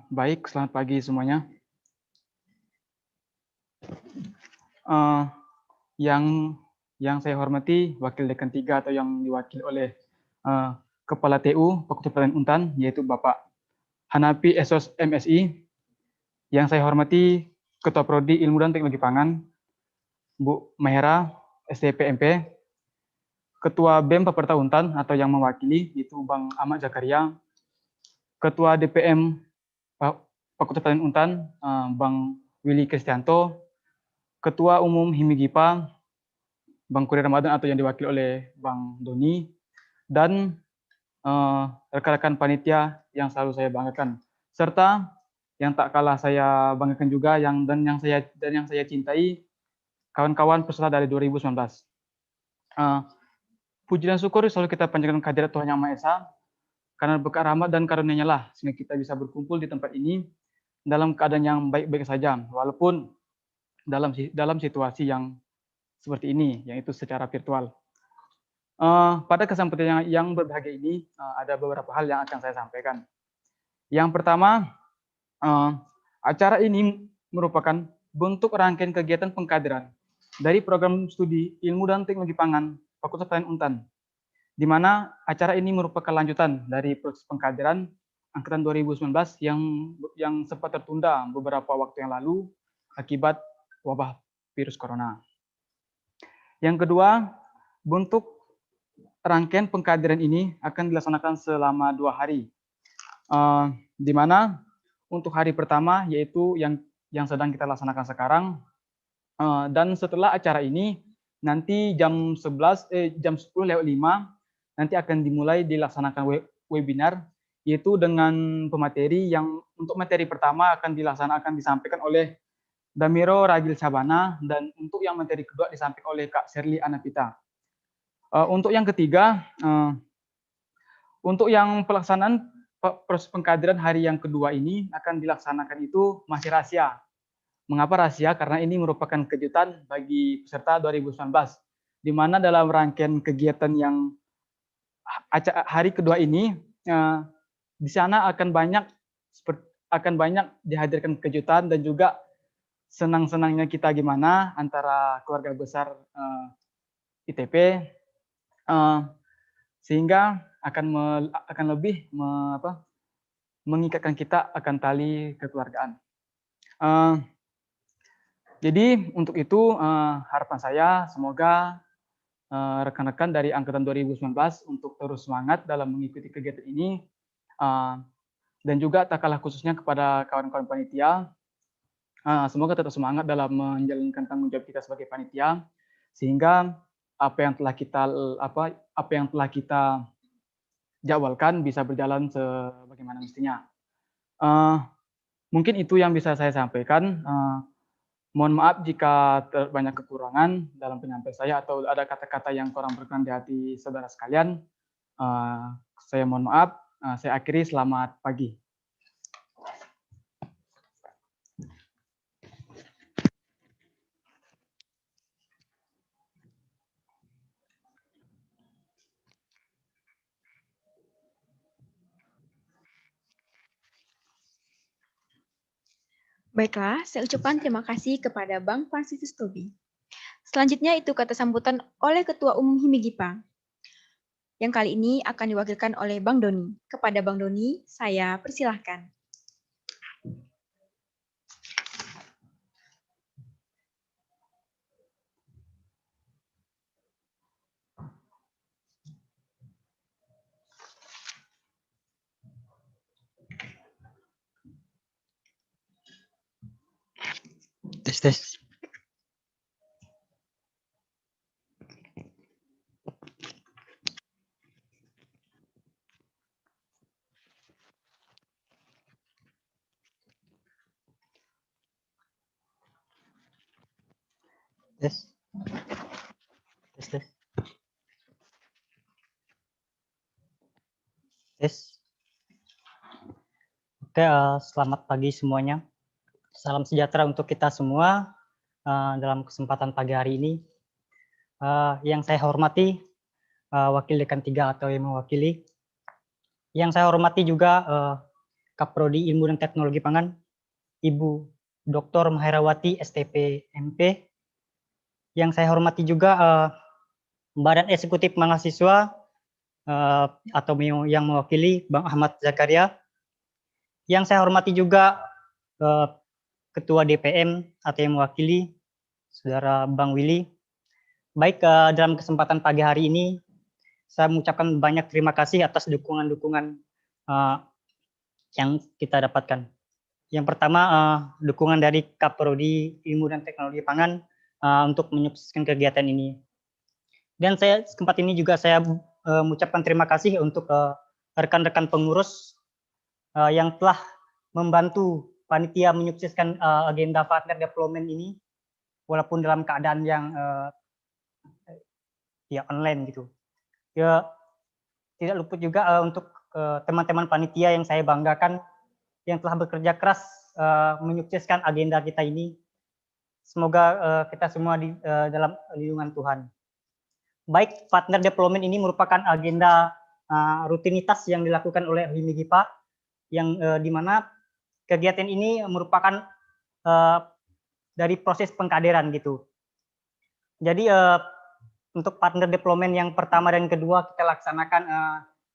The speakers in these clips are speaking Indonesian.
Baik, selamat pagi semuanya. Eh, yang saya hormati Wakil Dekan 3 atau yang diwakili oleh eh, Kepala TU Fakultas Pertanian Untan, yaitu Bapak Hanapi Esos MSI. Yang saya hormati Ketua Prodi Ilmu dan Teknologi Pangan, Bu Mahera STPMP, Ketua BEM Peperta Untan atau yang mewakili, yaitu Bang Ahmad Zakaria, Ketua DPM Fakultas Pertanian Untan, Bang Willy Kristianto, Ketua Umum Himigipa, Bang Kuri Ramadan atau yang diwakili oleh Bang Doni, dan rekan-rekan panitia yang selalu saya banggakan, serta yang tak kalah saya banggakan juga yang saya cintai, kawan-kawan peserta dari 2019. Puji dan syukur selalu kita panjatkan kehadirat Tuhan Yang Maha Esa, karena berkat rahmat dan karunia-Nya lah sehingga kita bisa berkumpul di tempat ini dalam keadaan yang baik-baik saja, walaupun dalam situasi yang seperti ini, yaitu secara virtual. Pada kesempatan yang berbahagia ini, ada beberapa hal yang akan saya sampaikan. Yang pertama, acara ini merupakan bentuk rangkaian kegiatan pengkaderan dari program studi Ilmu dan Teknologi Pangan Fakultas Pertanian Untan, di mana acara ini merupakan lanjutan dari proses pengkaderan angkatan 2019 yang sempat tertunda beberapa waktu yang lalu akibat wabah virus corona. Yang kedua, bentuk rangkaian pengkaderan ini akan dilaksanakan selama 2 hari, di mana untuk hari pertama yaitu yang sedang kita laksanakan sekarang, dan setelah acara ini nanti jam 10:05 nanti akan dimulai dilaksanakan webinar, yaitu dengan pemateri yang untuk materi pertama akan disampaikan oleh Damiro Ragil Sabana, dan untuk yang materi kedua disampaikan oleh Kak Sherly Anapita. Untuk yang ketiga, untuk yang pelaksanaan proses pengkaderan hari yang kedua ini akan dilaksanakan itu masih rahasia. Mengapa rahasia? Karena ini merupakan kejutan bagi peserta 2019, di mana dalam rangkaian kegiatan yang hari kedua ini, di sana akan banyak dihadirkan kejutan dan juga senang-senangnya kita gimana antara keluarga besar ITP, sehingga akan lebih mengikatkan kita akan tali kekeluargaan. Jadi untuk itu harapan saya semoga rekan-rekan dari angkatan 2019 untuk terus semangat dalam mengikuti kegiatan ini, dan juga tak kalah khususnya kepada kawan-kawan panitia, semoga tetap semangat dalam menjalankan tanggung jawab kita sebagai panitia, sehingga apa yang telah kita jadwalkan bisa berjalan sebagaimana mestinya. Mungkin itu yang bisa saya sampaikan. Mohon maaf jika banyak kekurangan dalam penyampaian saya atau ada kata-kata yang kurang berkenan di hati saudara sekalian. Saya mohon maaf. Saya akhiri, selamat pagi. Baiklah, saya ucapkan terima kasih kepada Bang Francis Tobi. Selanjutnya itu kata sambutan oleh Ketua Umum Himigipa, yang kali ini akan diwakilkan oleh Bang Doni. Kepada Bang Doni, saya persilahkan. Tes. Oke, selamat pagi semuanya. Salam sejahtera untuk kita semua dalam kesempatan pagi hari ini. Yang saya hormati Wakil Dekan 3 atau yang mewakili. Yang saya hormati juga Kaprodi Ilmu dan Teknologi Pangan, Ibu Dr. Mahairawati STP MP. Yang saya hormati juga Badan Eksekutif Mahasiswa atau yang mewakili Bang Ahmad Zakaria. Yang saya hormati juga Ketua DPM atau yang mewakili Saudara Bang Willy. Baik, dalam kesempatan pagi hari ini saya mengucapkan banyak terima kasih atas dukungan-dukungan yang kita dapatkan. Yang pertama, dukungan dari Kaprodi Ilmu dan Teknologi Pangan untuk menyukseskan kegiatan ini. Dan kesempatan ini juga saya mengucapkan terima kasih untuk rekan-rekan pengurus yang telah membantu panitia menyukseskan agenda partner development ini, walaupun dalam keadaan yang ya online gitu. Ya, tidak luput juga untuk teman-teman panitia yang saya banggakan yang telah bekerja keras menyukseskan agenda kita ini. Semoga kita semua di dalam lindungan Tuhan. Baik, partner development ini merupakan agenda rutinitas yang dilakukan oleh HIMIGIPA yang di mana kegiatan ini merupakan dari proses pengkaderan gitu. Jadi untuk partner development yang pertama dan kedua kita laksanakan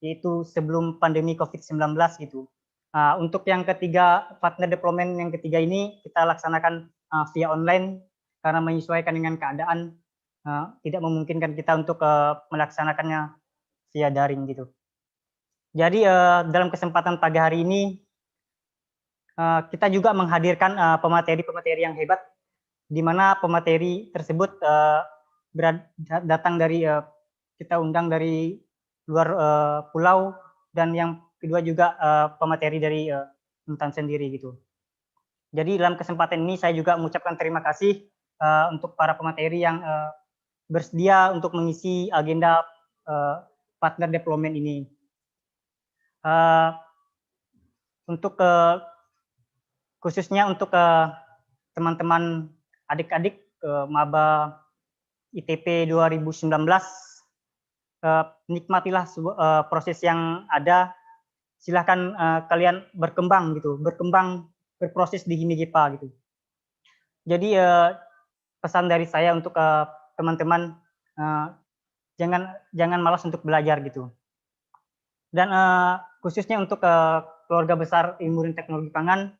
yaitu sebelum pandemi COVID-19 gitu. Untuk yang ketiga, partner development yang ketiga ini kita laksanakan via online karena menyesuaikan dengan keadaan tidak memungkinkan kita untuk melaksanakannya via daring gitu. Jadi dalam kesempatan pagi hari ini kita juga menghadirkan pemateri-pemateri yang hebat, di mana pemateri tersebut datang dari kita undang dari luar pulau, dan yang kedua juga pemateri dari Intan sendiri gitu. Jadi dalam kesempatan ini saya juga mengucapkan terima kasih untuk para pemateri yang bersedia untuk mengisi agenda partner development ini. Untuk khususnya untuk teman-teman adik-adik maba ITP 2019, nikmatilah proses yang ada. Silahkan kalian berkembang gitu, berproses di HIMIGIPA gitu. Jadi pesan dari saya untuk teman-teman, jangan malas untuk belajar gitu. Dan khususnya untuk keluarga besar Ilmu dan Teknologi Pangan,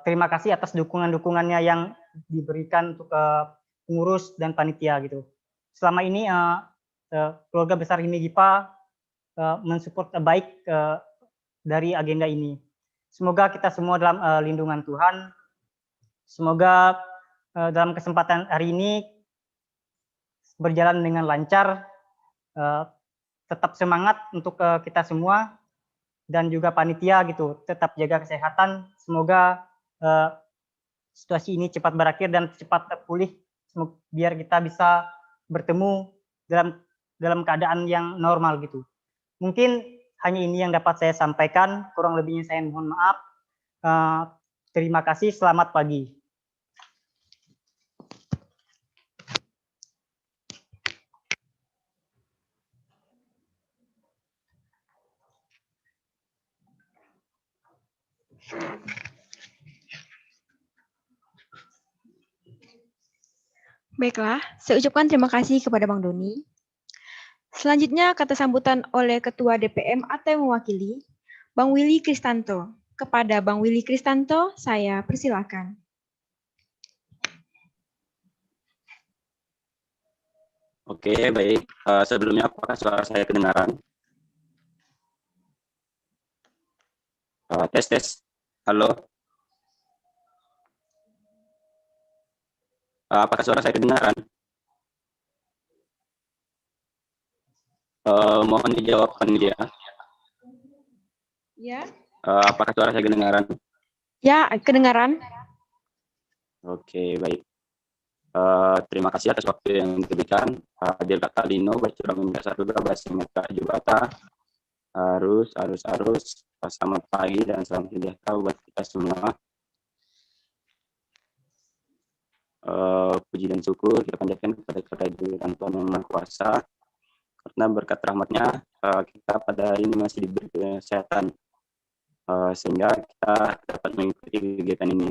terima kasih atas dukungan-dukungannya yang diberikan untuk pengurus dan panitia gitu. Selama ini keluarga besar HIMIGIPA mensupport baik dari agenda ini. Semoga kita semua dalam lindungan Tuhan. Semoga dalam kesempatan hari ini berjalan dengan lancar. Tetap semangat untuk kita semua dan juga panitia gitu. Tetap jaga kesehatan. Semoga situasi ini cepat berakhir dan cepat pulih, biar kita bisa bertemu dalam keadaan yang normal gitu. Mungkin hanya ini yang dapat saya sampaikan, kurang lebihnya saya mohon maaf. Terima kasih, selamat pagi. Baiklah, saya ucapkan terima kasih kepada Bang Doni. Selanjutnya kata sambutan oleh Ketua DPM atau yang mewakili, Bang Willy Kristanto. Kepada Bang Willy Kristanto, saya persilakan. Oke, baik. Sebelumnya apakah suara saya kedengaran? Tes. Halo. Apakah suara saya kedengaran? Mohon dijawabkan ya. Ya. Apakah suara saya kedengaran? Ya, kedengaran. Oke, baik. Terima kasih atas waktu yang diberikan. Hadir Kak Talino, Bacura Minta Satu Bahasa Meta Jubata. Arus. Selamat pagi dan salam sejahtera buat kita semua. Puji dan syukur kita panjatkan kepada kehadiran Tuhan Yang Maha Kuasa, karena berkat rahmatnya kita pada hari ini masih diberi kesehatan. sehingga kita dapat mengikuti kegiatan ini.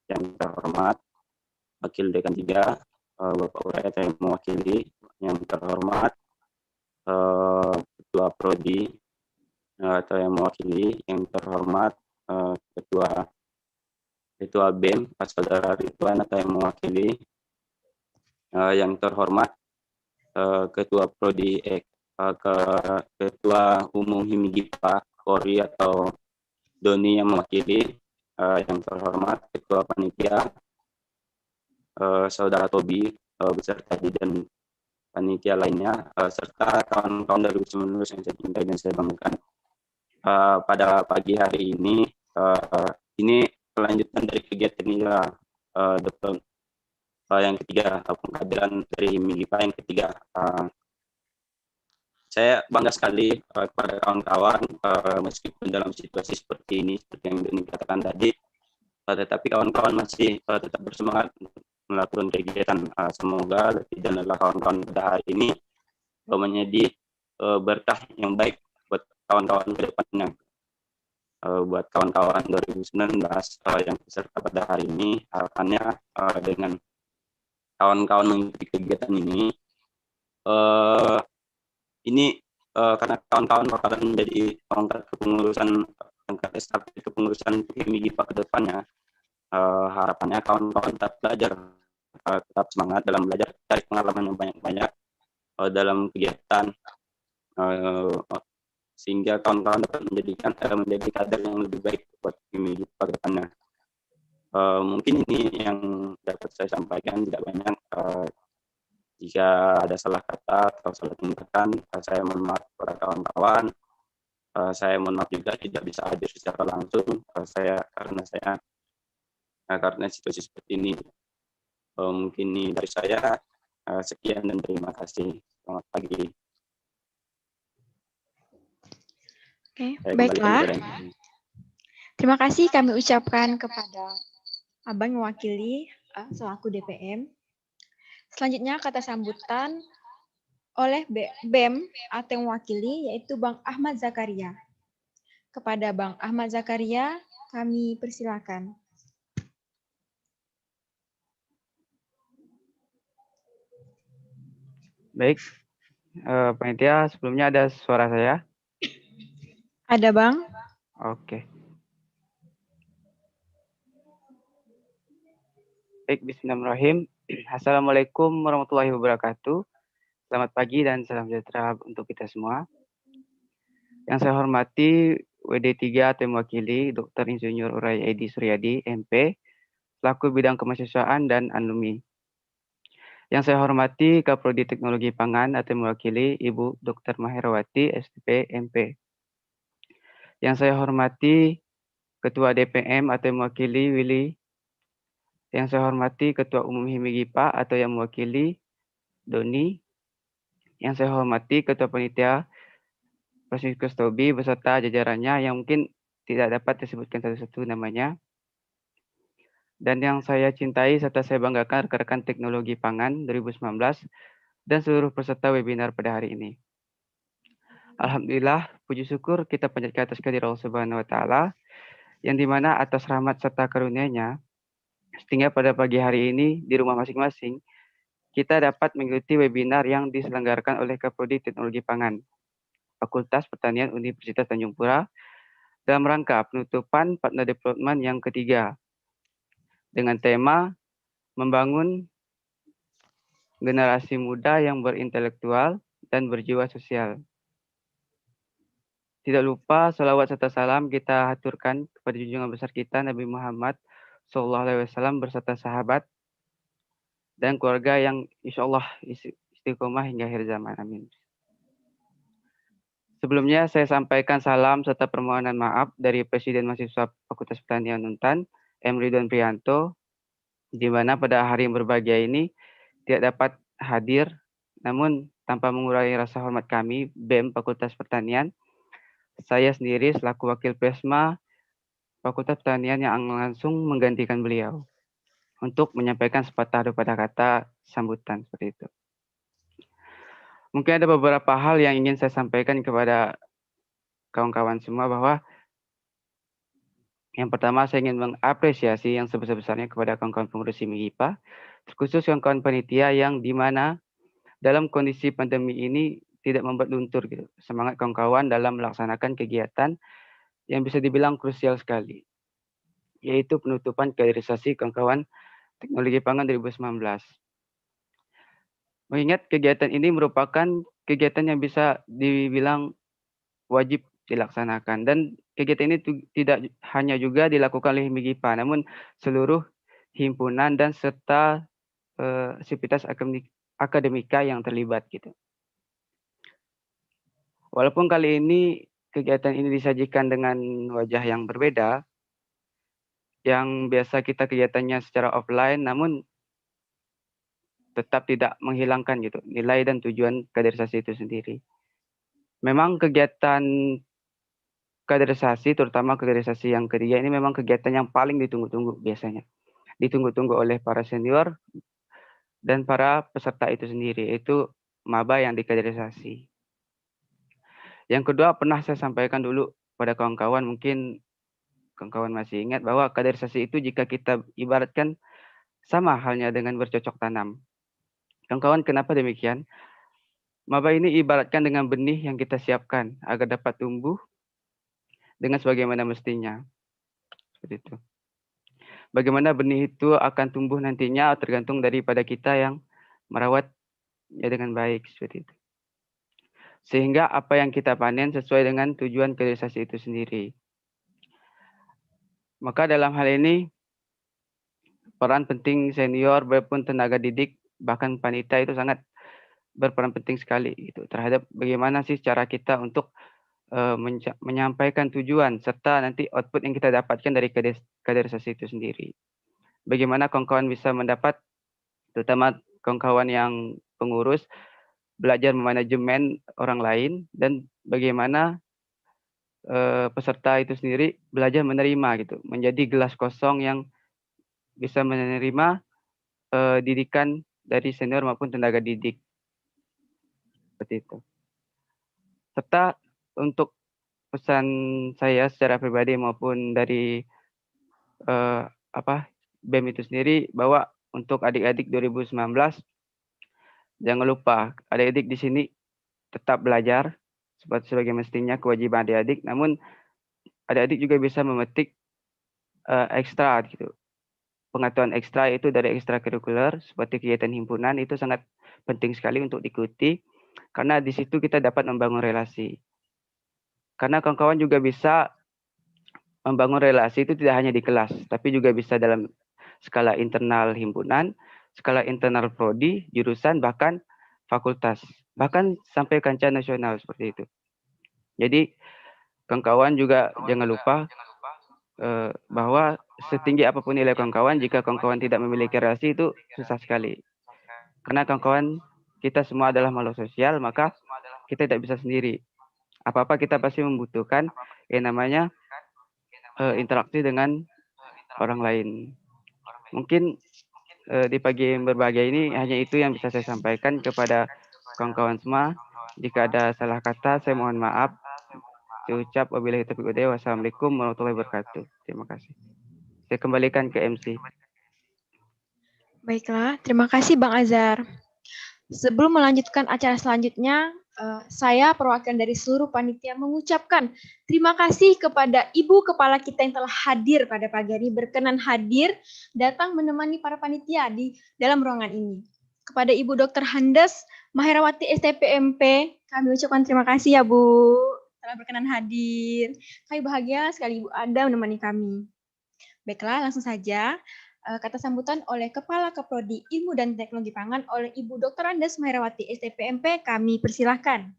Yang terhormat Wakil Dekan 3, Bapak Urai yang mewakili, yang terhormat Ketua Prodi atau yang mewakili, yang terhormat Ketua BEM, Pak Saudara Ridwan atau yang mewakili, yang terhormat Ketua Prodi Ketua Umum Himigipa Polri atau Doni yang mewakili, yang terhormat Ketua Panitia Saudara Tobi beserta dan panitia lainnya, serta kawan-kawan dari 2019 yang saya cintai dan saya banggakan. Pada pagi hari ini kelanjutan dari kegiatan ini yang ketiga, pengkaderan dari Migipa yang ketiga. Saya bangga sekali kepada kawan-kawan, meskipun dalam situasi seperti ini, seperti yang dikatakan tadi, tetapi kawan-kawan masih tetap bersemangat untuk melakukan kegiatan. Semoga letih dan lelah kawan-kawan pada hari ini menjadi berkah yang baik buat kawan-kawan ke depannya. Buat kawan-kawan 2019 yang peserta pada hari ini, harapannya dengan kawan-kawan mengikuti kegiatan ini, karena kawan-kawan bakalan menjadi tongkat kepengurusan Migipa ke depannya. Harapannya kawan-kawan tetap belajar, tetap semangat dalam belajar, cari pengalaman yang banyak-banyak dalam kegiatan, sehingga kawan-kawan dapat menjadi kader yang lebih baik buat Migipa ke depannya. Mungkin ini yang dapat saya sampaikan, tidak banyak. Jika ada salah kata atau salah tindakan, saya mohon maaf kepada kawan-kawan. Saya mohon maaf juga tidak bisa hadir secara langsung karena situasi seperti ini. Mungkin ini dari saya. Sekian dan terima kasih. Selamat pagi. Oke, Saya baiklah. kembalikan kepada Ibu. Terima kasih kami ucapkan kepada Abang mewakili selaku DPM. Selanjutnya kata sambutan oleh BEM atau yang mewakili, yaitu Bang Ahmad Zakaria. Kepada Bang Ahmad Zakaria, kami persilakan. Baik, panitia, sebelumnya ada suara saya. Ada Bang. Oke. Baik, bismillahirrahmanirrahim. Assalamualaikum warahmatullahi wabarakatuh. Selamat pagi dan salam sejahtera untuk kita semua. Yang saya hormati WD3 atau mewakili Dr. Insinyur Urai Edi Suryadi, MP, selaku bidang kemahasiswaan dan alumni. Yang saya hormati Kaprodi Teknologi Pangan atau mewakili Ibu Dr. Maherawati, STP, MP. Yang saya hormati Ketua DPM atau mewakili Willy. Yang saya hormati Ketua Umum Himigipa atau yang mewakili Doni. Yang saya hormati Ketua Panitia Franciscus Tobi beserta jajarannya yang mungkin tidak dapat disebutkan satu-satu namanya. Dan yang saya cintai serta saya banggakan rekan-rekan teknologi pangan 2019 dan seluruh peserta webinar pada hari ini. Alhamdulillah, puji syukur kita panjatkan atas kehadirat Allah Subhanahu wa taala yang dimana atas rahmat serta karunia-Nya sehingga pada pagi hari ini di rumah masing-masing kita dapat mengikuti webinar yang diselenggarakan oleh Kaprodi Teknologi Pangan, Fakultas Pertanian Universitas Tanjung Pura dalam rangka penutupan partner development yang ketiga dengan tema membangun generasi muda yang berintelektual dan berjiwa sosial. Tidak lupa salawat serta salam kita haturkan kepada junjungan besar kita Nabi Muhammad SAW beserta sahabat dan keluarga yang insya Allah istiqomah hingga akhir zaman. Amin. Sebelumnya saya sampaikan salam serta permohonan maaf dari Presiden Mahasiswa Fakultas Pertanian Untan, M. Ridwan Priyanto, di mana pada hari yang berbahagia ini tidak dapat hadir, namun tanpa mengurangi rasa hormat kami, BEM Fakultas Pertanian, saya sendiri selaku Wakil Presma Fakultas Pertanian yang langsung menggantikan beliau untuk menyampaikan sepatah dua patah kata sambutan seperti itu. Mungkin ada beberapa hal yang ingin saya sampaikan kepada kawan-kawan semua bahwa Yang pertama, saya ingin mengapresiasi yang sebesar-besarnya kepada kawan-kawan pengurus HIMIGIPA, terkhusus kawan-kawan panitia yang di mana dalam kondisi pandemi ini tidak membuat luntur gitu, semangat kawan-kawan dalam melaksanakan kegiatan yang bisa dibilang krusial sekali, yaitu penutupan kaderisasi kawan-kawan Teknologi Pangan 2019. Mengingat kegiatan ini merupakan kegiatan yang bisa dibilang wajib dilaksanakan, dan kegiatan ini tidak hanya juga dilakukan oleh HIMIGIPA, namun seluruh himpunan dan serta sivitas akademika yang terlibat gitu. Walaupun kali ini kegiatan ini disajikan dengan wajah yang berbeda, yang biasa kita kegiatannya secara offline, namun tetap tidak menghilangkan gitu nilai dan tujuan kaderisasi itu sendiri. Memang kegiatan kaderisasi, terutama kaderisasi yang ketiga ini memang kegiatan yang paling ditunggu-tunggu biasanya. Ditunggu-tunggu oleh para senior dan para peserta itu sendiri, yaitu maba yang dikaderisasi. Yang kedua, pernah saya sampaikan dulu pada kawan-kawan, mungkin kawan-kawan masih ingat bahwa kaderisasi itu jika kita ibaratkan sama halnya dengan bercocok tanam. Kawan-kawan, kenapa demikian? Maba ini ibaratkan dengan benih yang kita siapkan agar dapat tumbuh dengan sebagaimana mestinya. Seperti itu. Bagaimana benih itu akan tumbuh nantinya tergantung daripada kita yang merawatnya dengan baik, seperti itu. Sehingga apa yang kita panen sesuai dengan tujuan kaderisasi itu sendiri. Maka dalam hal ini peran penting senior maupun tenaga didik bahkan panitia itu sangat berperan penting sekali gitu terhadap bagaimana sih cara kita untuk menyampaikan tujuan serta nanti output yang kita dapatkan dari kaderisasi itu sendiri. Bagaimana kawan-kawan bisa mendapat, terutama kawan-kawan yang pengurus, belajar memanajemen orang lain, dan bagaimana peserta itu sendiri belajar menerima gitu, menjadi gelas kosong yang bisa menerima didikan dari senior maupun tenaga didik. Seperti itu. Serta untuk pesan saya secara pribadi maupun dari BEM itu sendiri, bahwa untuk adik-adik 2019 jangan lupa adik-adik di sini tetap belajar sebagai mestinya kewajiban adik-adik, namun adik-adik juga bisa memetik ekstra gitu. Pengetahuan ekstra itu dari ekstrakurikuler seperti kegiatan himpunan itu sangat penting sekali untuk diikuti karena di situ kita dapat membangun relasi. Karena kawan-kawan juga bisa membangun relasi itu tidak hanya di kelas, tapi juga bisa dalam skala internal himpunan, skala internal prodi, jurusan, bahkan fakultas, bahkan sampai kancah nasional seperti itu. Jadi kawan-kawan juga jangan lupa bahwa setinggi apapun nilai kawan-kawan, jika kawan-kawan tidak memiliki relasi itu susah sekali. Karena kawan-kawan kita semua adalah makhluk sosial, maka kita tidak bisa sendiri. Apa-apa kita pasti membutuhkan yang namanya interaksi dengan orang lain. Mungkin di pagi yang berbahagia ini hanya itu yang bisa saya sampaikan kepada kawan-kawan semua. Jika ada salah kata, saya mohon maaf. Saya ucap wabillahi taufiq wal hidayah. Wassalamualaikum warahmatullahi wabarakatuh. Terima kasih. Saya kembalikan ke MC. Baiklah, terima kasih Bang Azhar. Sebelum melanjutkan acara selanjutnya, saya perwakilan dari seluruh panitia mengucapkan terima kasih kepada Ibu Kepala kita yang telah hadir pada pagi hari, berkenan hadir datang menemani para panitia di dalam ruangan ini. Kepada Ibu Dr. Handes Maherawati STPMP, kami ucapkan terima kasih ya Bu, telah berkenan hadir. Kami bahagia sekali Ibu ada menemani kami. Baiklah, langsung saja. Kata sambutan oleh Kepala Keprodi Ilmu dan Teknologi Pangan oleh Ibu Dr. Andes Maherawati STPMP, kami persilahkan.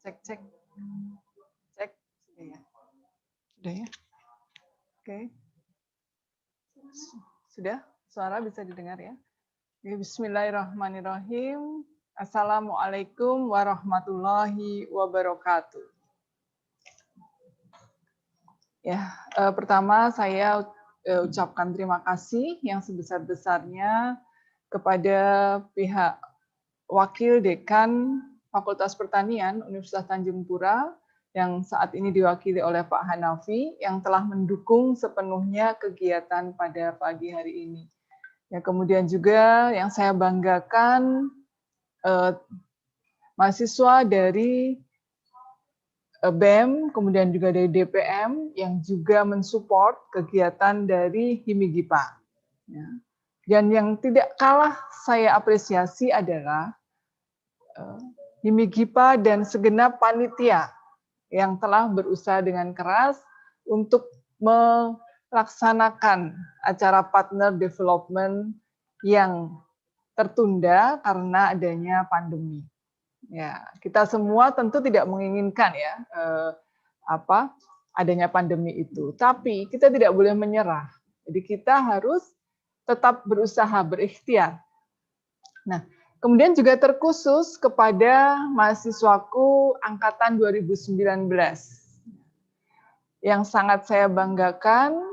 Cek. Cek. Sudah ya? Oke. Sudah? Suara bisa didengar ya? Ya, bismillahirrahmanirrahim. Assalamualaikum warahmatullahi wabarakatuh. Ya, pertama saya ucapkan terima kasih yang sebesar-besarnya kepada pihak Wakil Dekan Fakultas Pertanian Universitas Tanjung Pura yang saat ini diwakili oleh Pak Hanafi yang telah mendukung sepenuhnya kegiatan pada pagi hari ini. Ya, kemudian juga yang saya banggakan mahasiswa dari BEM, kemudian juga dari DPM yang juga mensupport kegiatan dari Himigipa. Ya. Dan yang tidak kalah saya apresiasi adalah Himigipa dan segenap panitia yang telah berusaha dengan keras untuk melaksanakan acara partner development yang tertunda karena adanya pandemi. Ya, kita semua tentu tidak menginginkan ya adanya pandemi itu, tapi kita tidak boleh menyerah. Jadi kita harus tetap berusaha berikhtiar. Nah, kemudian juga terkhusus kepada mahasiswaku angkatan 2019 yang sangat saya banggakan.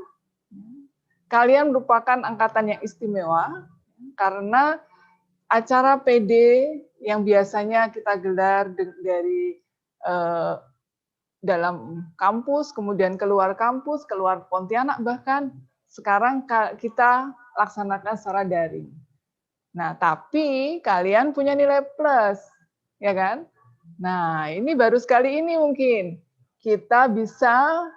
Kalian merupakan angkatan yang istimewa karena acara PD yang biasanya kita gelar dari dalam kampus, kemudian keluar kampus, keluar Pontianak bahkan, sekarang kita laksanakan secara daring. Nah, tapi kalian punya nilai plus, ya kan? Nah, ini baru sekali ini mungkin kita bisa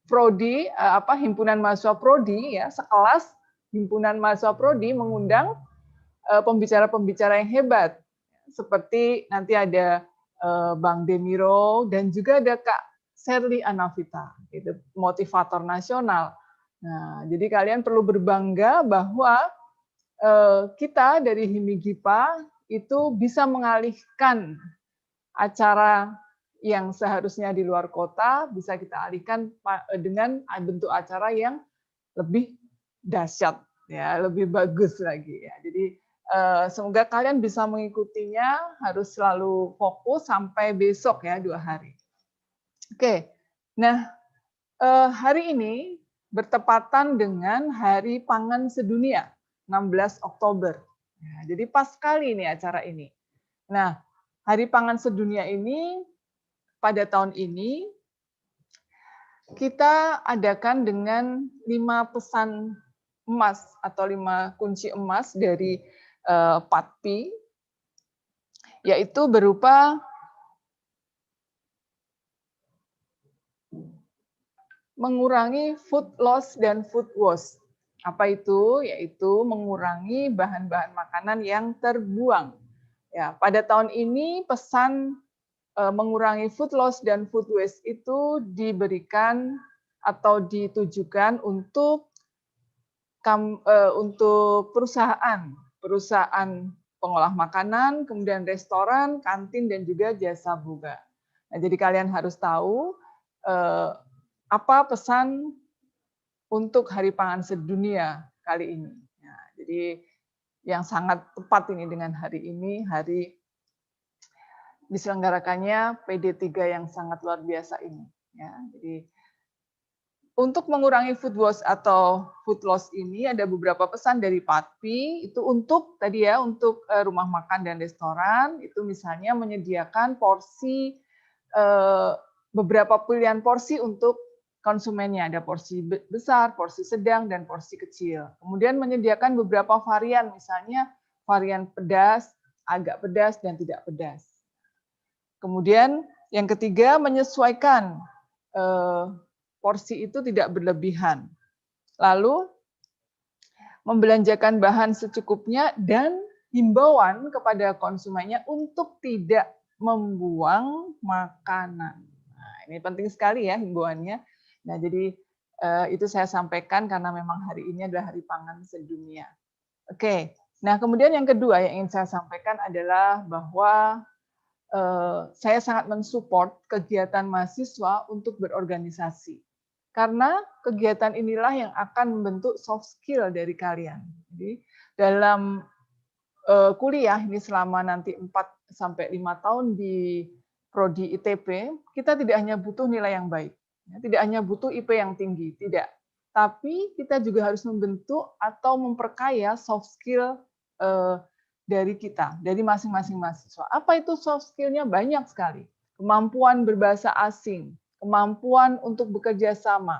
prodi, himpunan mahasiswa prodi ya, sekelas himpunan mahasiswa prodi mengundang pembicara-pembicara yang hebat, seperti nanti ada Bang Demiro dan juga ada Kak Sherly Anavita, itu motivator nasional. Nah, jadi kalian perlu berbangga bahwa kita dari Himigipa itu bisa mengalihkan acara yang seharusnya di luar kota, bisa kita alihkan dengan bentuk acara yang lebih dahsyat, ya, lebih bagus lagi. Ya. Jadi semoga kalian bisa mengikutinya, harus selalu fokus sampai besok ya, 2 hari. Oke, nah hari ini bertepatan dengan Hari Pangan Sedunia, 16 Oktober. Nah, jadi pas sekali nih acara ini. Nah, Hari Pangan Sedunia ini pada tahun ini kita adakan dengan 5 pesan emas atau 5 kunci emas dari PATPI, yaitu berupa mengurangi food loss dan food waste. Apa itu? Yaitu mengurangi bahan-bahan makanan yang terbuang. Ya, pada tahun ini pesan mengurangi food loss dan food waste itu diberikan atau ditujukan untuk perusahaan pengolah makanan, kemudian restoran, kantin, dan juga jasa boga. Nah, jadi kalian harus tahu apa pesan untuk Hari Pangan Sedunia kali ini. Nah, jadi yang sangat tepat ini dengan hari ini, hari diselenggarakannya PD3 yang sangat luar biasa ini. Ya, jadi untuk mengurangi food waste atau food loss ini ada beberapa pesan dari PATPI, itu untuk tadi ya, untuk rumah makan dan restoran, itu misalnya menyediakan porsi, beberapa pilihan porsi untuk konsumennya, ada porsi besar, porsi sedang, dan porsi kecil. Kemudian menyediakan beberapa varian, misalnya varian pedas, agak pedas, dan tidak pedas. Kemudian yang ketiga, menyesuaikan porsi itu tidak berlebihan. Lalu membelanjakan bahan secukupnya dan himbauan kepada konsumennya untuk tidak membuang makanan. Nah, ini penting sekali ya himbauannya. Nah, jadi itu saya sampaikan karena memang hari ini adalah Hari Pangan Sedunia. Oke, nah kemudian yang kedua yang ingin saya sampaikan adalah bahwa saya sangat mensupport kegiatan mahasiswa untuk berorganisasi. Karena kegiatan inilah yang akan membentuk soft skill dari kalian. Jadi dalam kuliah ini selama nanti 4 sampai 5 tahun di prodi ITB, kita tidak hanya butuh nilai yang baik, ya, tidak hanya butuh IP yang tinggi, tidak. Tapi kita juga harus membentuk atau memperkaya soft skill dari kita, dari masing-masing mahasiswa. Apa itu soft skill-nya? Banyak sekali. Kemampuan berbahasa asing, kemampuan untuk bekerja sama,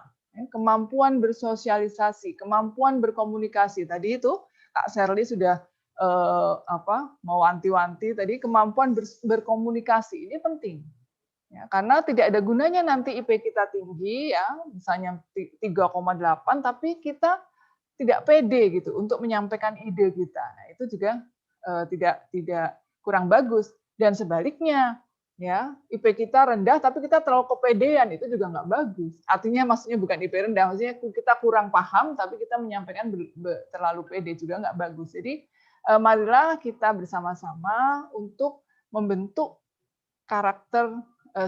kemampuan bersosialisasi, kemampuan berkomunikasi. Tadi itu Kak Sherly sudah mau wanti-wanti tadi, kemampuan berkomunikasi ini penting. Ya, karena tidak ada gunanya nanti IP kita tinggi, ya, misalnya 3,8, tapi kita tidak pede gitu untuk menyampaikan ide kita. Nah, itu juga tidak kurang bagus. Dan sebaliknya, ya, IP kita rendah tapi kita terlalu kepedean, itu juga nggak bagus. Artinya maksudnya bukan IP rendah, maksudnya kita kurang paham tapi kita menyampaikan terlalu pede, juga nggak bagus. Jadi marilah kita bersama-sama untuk membentuk karakter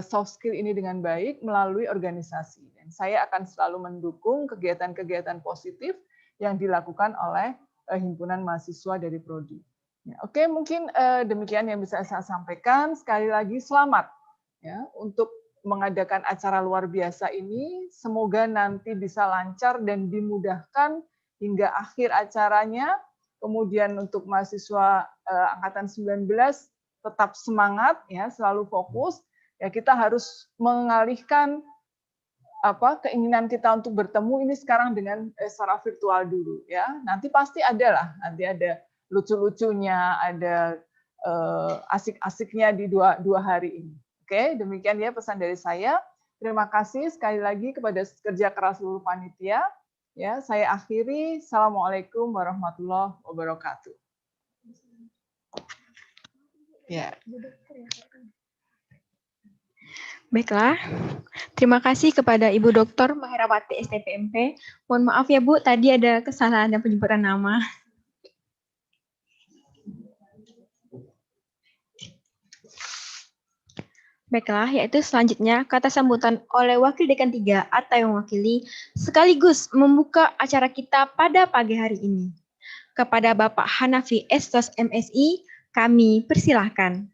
soft skill ini dengan baik melalui organisasi. Dan saya akan selalu mendukung kegiatan-kegiatan positif yang dilakukan oleh himpunan mahasiswa dari prodi. Ya, oke, mungkin demikian yang bisa saya sampaikan. Sekali lagi selamat ya untuk mengadakan acara luar biasa ini. Semoga nanti bisa lancar dan dimudahkan hingga akhir acaranya. Kemudian untuk mahasiswa angkatan 19 tetap semangat ya, selalu fokus. Ya, kita harus mengalihkan keinginan kita untuk bertemu ini sekarang dengan secara virtual dulu ya. Nanti pasti ada lucu-lucunya, ada asik-asiknya di dua hari ini. Oke, demikian ya pesan dari saya. Terima kasih sekali lagi kepada kerja keras seluruh panitia. Ya, saya akhiri. Assalamualaikum warahmatullahi wabarakatuh. Ya. Baiklah, terima kasih kepada Ibu Dr. Maherawati STPMP. Mohon maaf ya Bu, tadi ada kesalahan dan penyebutan nama. Baiklah, yaitu selanjutnya kata sambutan oleh Wakil Dekan 3 atau yang mewakili sekaligus membuka acara kita pada pagi hari ini. Kepada Bapak Hanafi Estos MSI, kami persilahkan.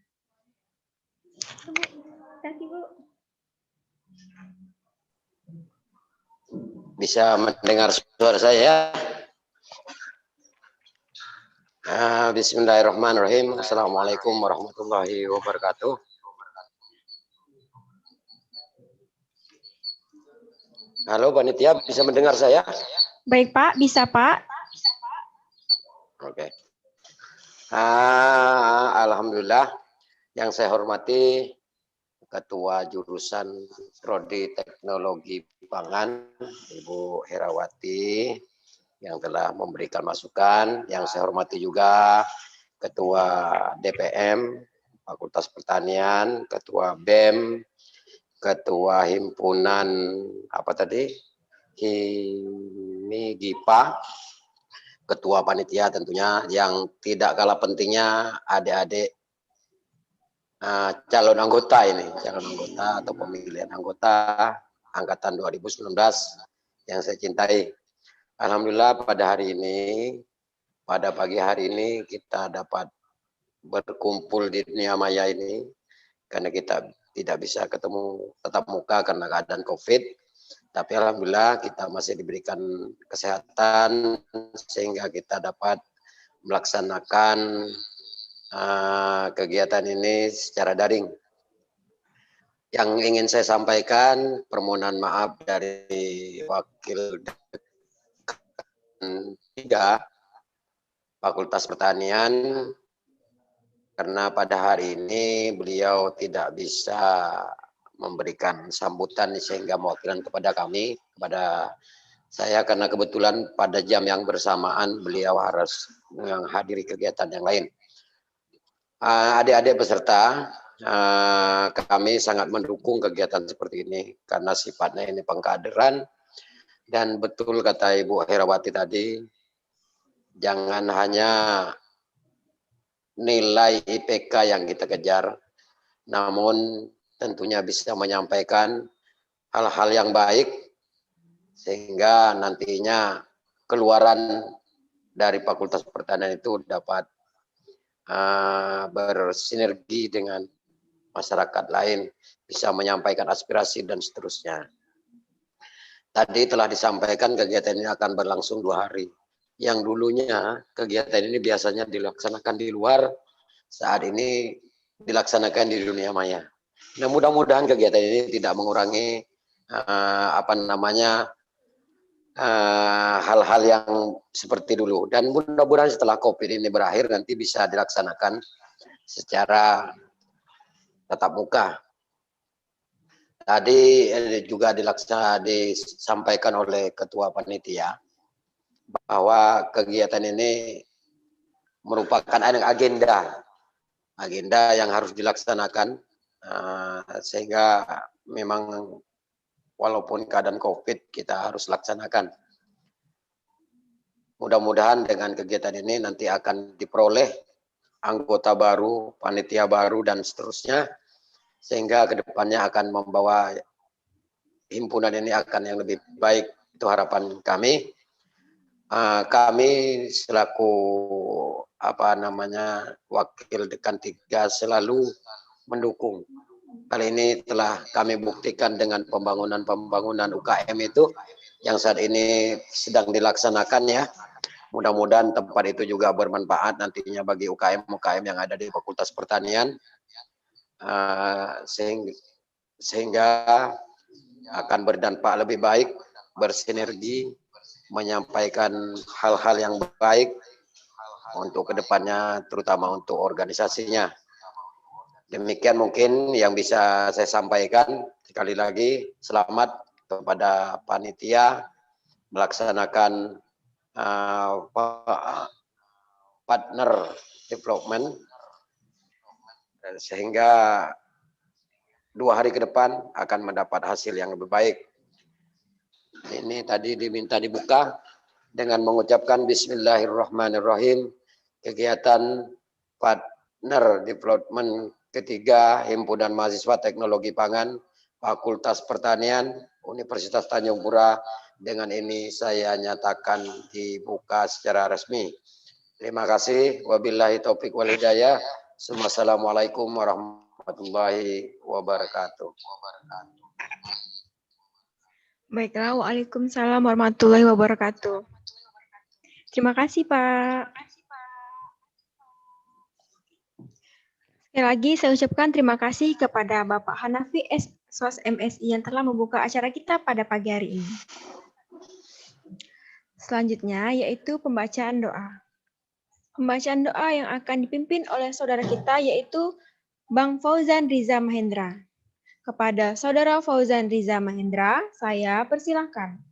Bisa mendengar suara saya? Bismillahirrahmanirrahim. Assalamualaikum warahmatullahi wabarakatuh. Halo panitia, bisa mendengar saya? Baik Pak, bisa Pak. Oke. Alhamdulillah, yang saya hormati Ketua Jurusan Prodi Teknologi Pangan, Ibu Herawati, yang telah memberikan masukan. Yang saya hormati juga Ketua DPM, Fakultas Pertanian, Ketua BEM, Ketua Himpunan Himigipa, Ketua Panitia tentunya, yang tidak kalah pentingnya adik-adik calon anggota atau pemilihan anggota angkatan 2019 yang saya cintai. Alhamdulillah pada pagi hari ini kita dapat berkumpul di dunia maya ini karena kita tidak bisa ketemu tatap muka karena keadaan COVID. Tapi alhamdulillah kita masih diberikan kesehatan sehingga kita dapat melaksanakan kegiatan ini secara daring. Yang ingin saya sampaikan, permohonan maaf dari Wakil Dekan 3 Fakultas Pertanian karena pada hari ini beliau tidak bisa memberikan sambutan sehingga mewakilkan kepada saya karena kebetulan pada jam yang bersamaan beliau harus menghadiri kegiatan yang lain. Adik-adik peserta, kami sangat mendukung kegiatan seperti ini karena sifatnya ini pengkaderan dan betul kata Ibu Herawati tadi, jangan hanya nilai IPK yang kita kejar, namun tentunya bisa menyampaikan hal-hal yang baik sehingga nantinya keluaran dari Fakultas Pertanian itu dapat bersinergi dengan masyarakat lain, bisa menyampaikan aspirasi dan seterusnya. Tadi telah disampaikan kegiatan ini akan berlangsung 2 hari. Yang dulunya kegiatan ini biasanya dilaksanakan di luar, saat ini dilaksanakan di dunia maya. Nah, mudah-mudahan kegiatan ini tidak mengurangi hal-hal yang seperti dulu. Dan mudah-mudahan setelah COVID ini berakhir nanti bisa dilaksanakan secara tatap muka. Tadi juga disampaikan oleh Ketua Panitia bahwa kegiatan ini merupakan agenda yang harus dilaksanakan, sehingga memang walaupun keadaan COVID kita harus laksanakan. Mudah-mudahan dengan kegiatan ini nanti akan diperoleh anggota baru, panitia baru, dan seterusnya, sehingga kedepannya akan membawa himpunan ini akan yang lebih baik. Itu harapan kami. Kami selaku wakil Dekan 3 selalu mendukung. Kali ini telah kami buktikan dengan pembangunan UKM itu yang saat ini sedang dilaksanakan ya. Mudah-mudahan tempat itu juga bermanfaat nantinya bagi UKM yang ada di Fakultas Pertanian, sehingga akan berdampak lebih baik, bersinergi, menyampaikan hal-hal yang baik untuk kedepannya, terutama untuk organisasinya. Demikian mungkin yang bisa saya sampaikan. Sekali lagi selamat kepada panitia melaksanakan partner development, sehingga 2 hari ke depan akan mendapat hasil yang lebih baik. Ini tadi diminta dibuka dengan mengucapkan Bismillahirrahmanirrahim. Kegiatan partner development ketiga Himpunan Mahasiswa Teknologi Pangan Fakultas Pertanian Universitas Tanjung Pura, dengan ini saya nyatakan dibuka secara resmi. Terima kasih. Wabillahi taufik wal hidayah. Assalamualaikum warahmatullahi wabarakatuh. Baiklah, waalaikumsalam warahmatullahi wabarakatuh. Terima kasih, Pak. Sekali lagi saya ucapkan terima kasih kepada Bapak Hanafi SOS MSI yang telah membuka acara kita pada pagi hari ini. Selanjutnya yaitu pembacaan doa. Pembacaan doa yang akan dipimpin oleh saudara kita yaitu Bang Fauzan Riza Mahendra. Kepada Saudara Fauzan Riza Mahendra, saya persilahkan.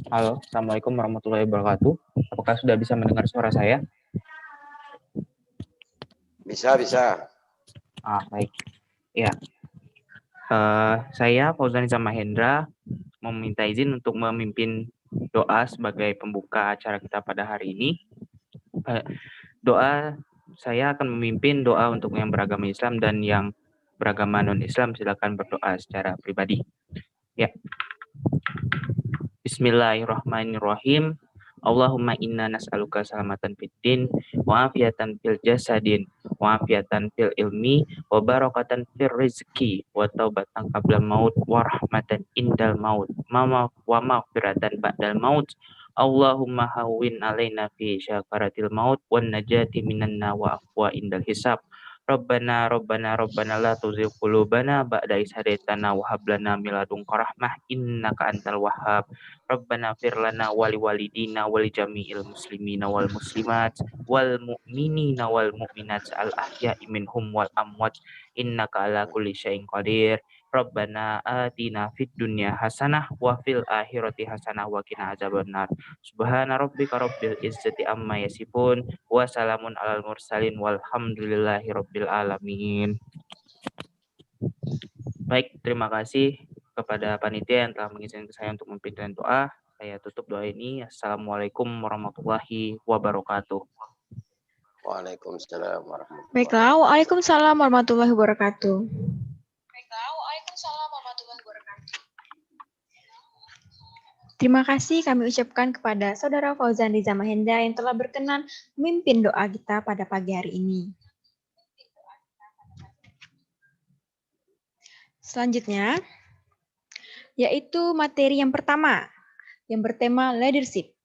Halo, Assalamualaikum warahmatullahi wabarakatuh. Apakah sudah bisa mendengar suara saya? Bisa. Baik. Ya. Saya Fauzan Riza Mahendra meminta izin untuk memimpin doa sebagai pembuka acara kita pada hari ini. Saya akan memimpin doa untuk yang beragama Islam dan yang beragama non-Islam silakan berdoa secara pribadi. Ya. Bismillahirrahmanirrahim. Allahumma inna nas'aluka salamatan fid din wa afiatan fil jasadin wa afiatan fil ilmi wa barakatan fil rizki wa taubatan qabla maut wa rahmatan indal maut wa maghfiratan ba'dal maut. Allahumma hawwin alaina fi syakaratil maut wan najati minanna wa afwa indal hisab. Rabbana la tuzigh qulubana ba'da idh hadaitana wa hab lana min ladunka rahmah innaka antal wahhab. Rabbana fir lana wa liwalidina wa li jami'il muslimina wal muslimat wal mu'minina wal mu'minat al ahya'i minhum wal amwat innaka ala kulli syai'in qadir. Rabbana atina fid dunya hasanah wa fil akhirati hasanah wa qina azabannar. Subhana rabbika rabbil izzati amma yasifun wa salamun alal mursalin walhamdulillahi rabbil alamin. Baik, terima kasih kepada panitia yang telah mengizinkan saya untuk memimpin doa. Saya tutup doa ini. Assalamualaikum warahmatullahi wabarakatuh. Waalaikumsalam warahmatullahi Baiklah, waalaikumsalam warahmatullahi wabarakatuh. Terima kasih kami ucapkan kepada Saudara Fauzan Riza Mahendra yang telah berkenan memimpin doa kita pada pagi hari ini. Selanjutnya, yaitu materi yang pertama, yang bertema leadership.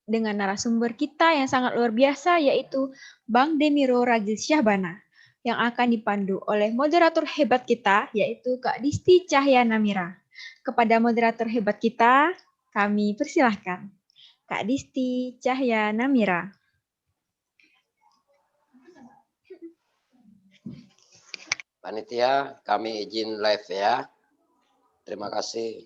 Dengan narasumber kita yang sangat luar biasa, yaitu Bang Demiro Ragil Syahbana, yang akan dipandu oleh moderator hebat kita, yaitu Kak Disti Cahyana Mira. Kepada moderator hebat kita, kami persilahkan. Kak Disti Cahyana Mira. Panitia, kami izin live ya. Terima kasih.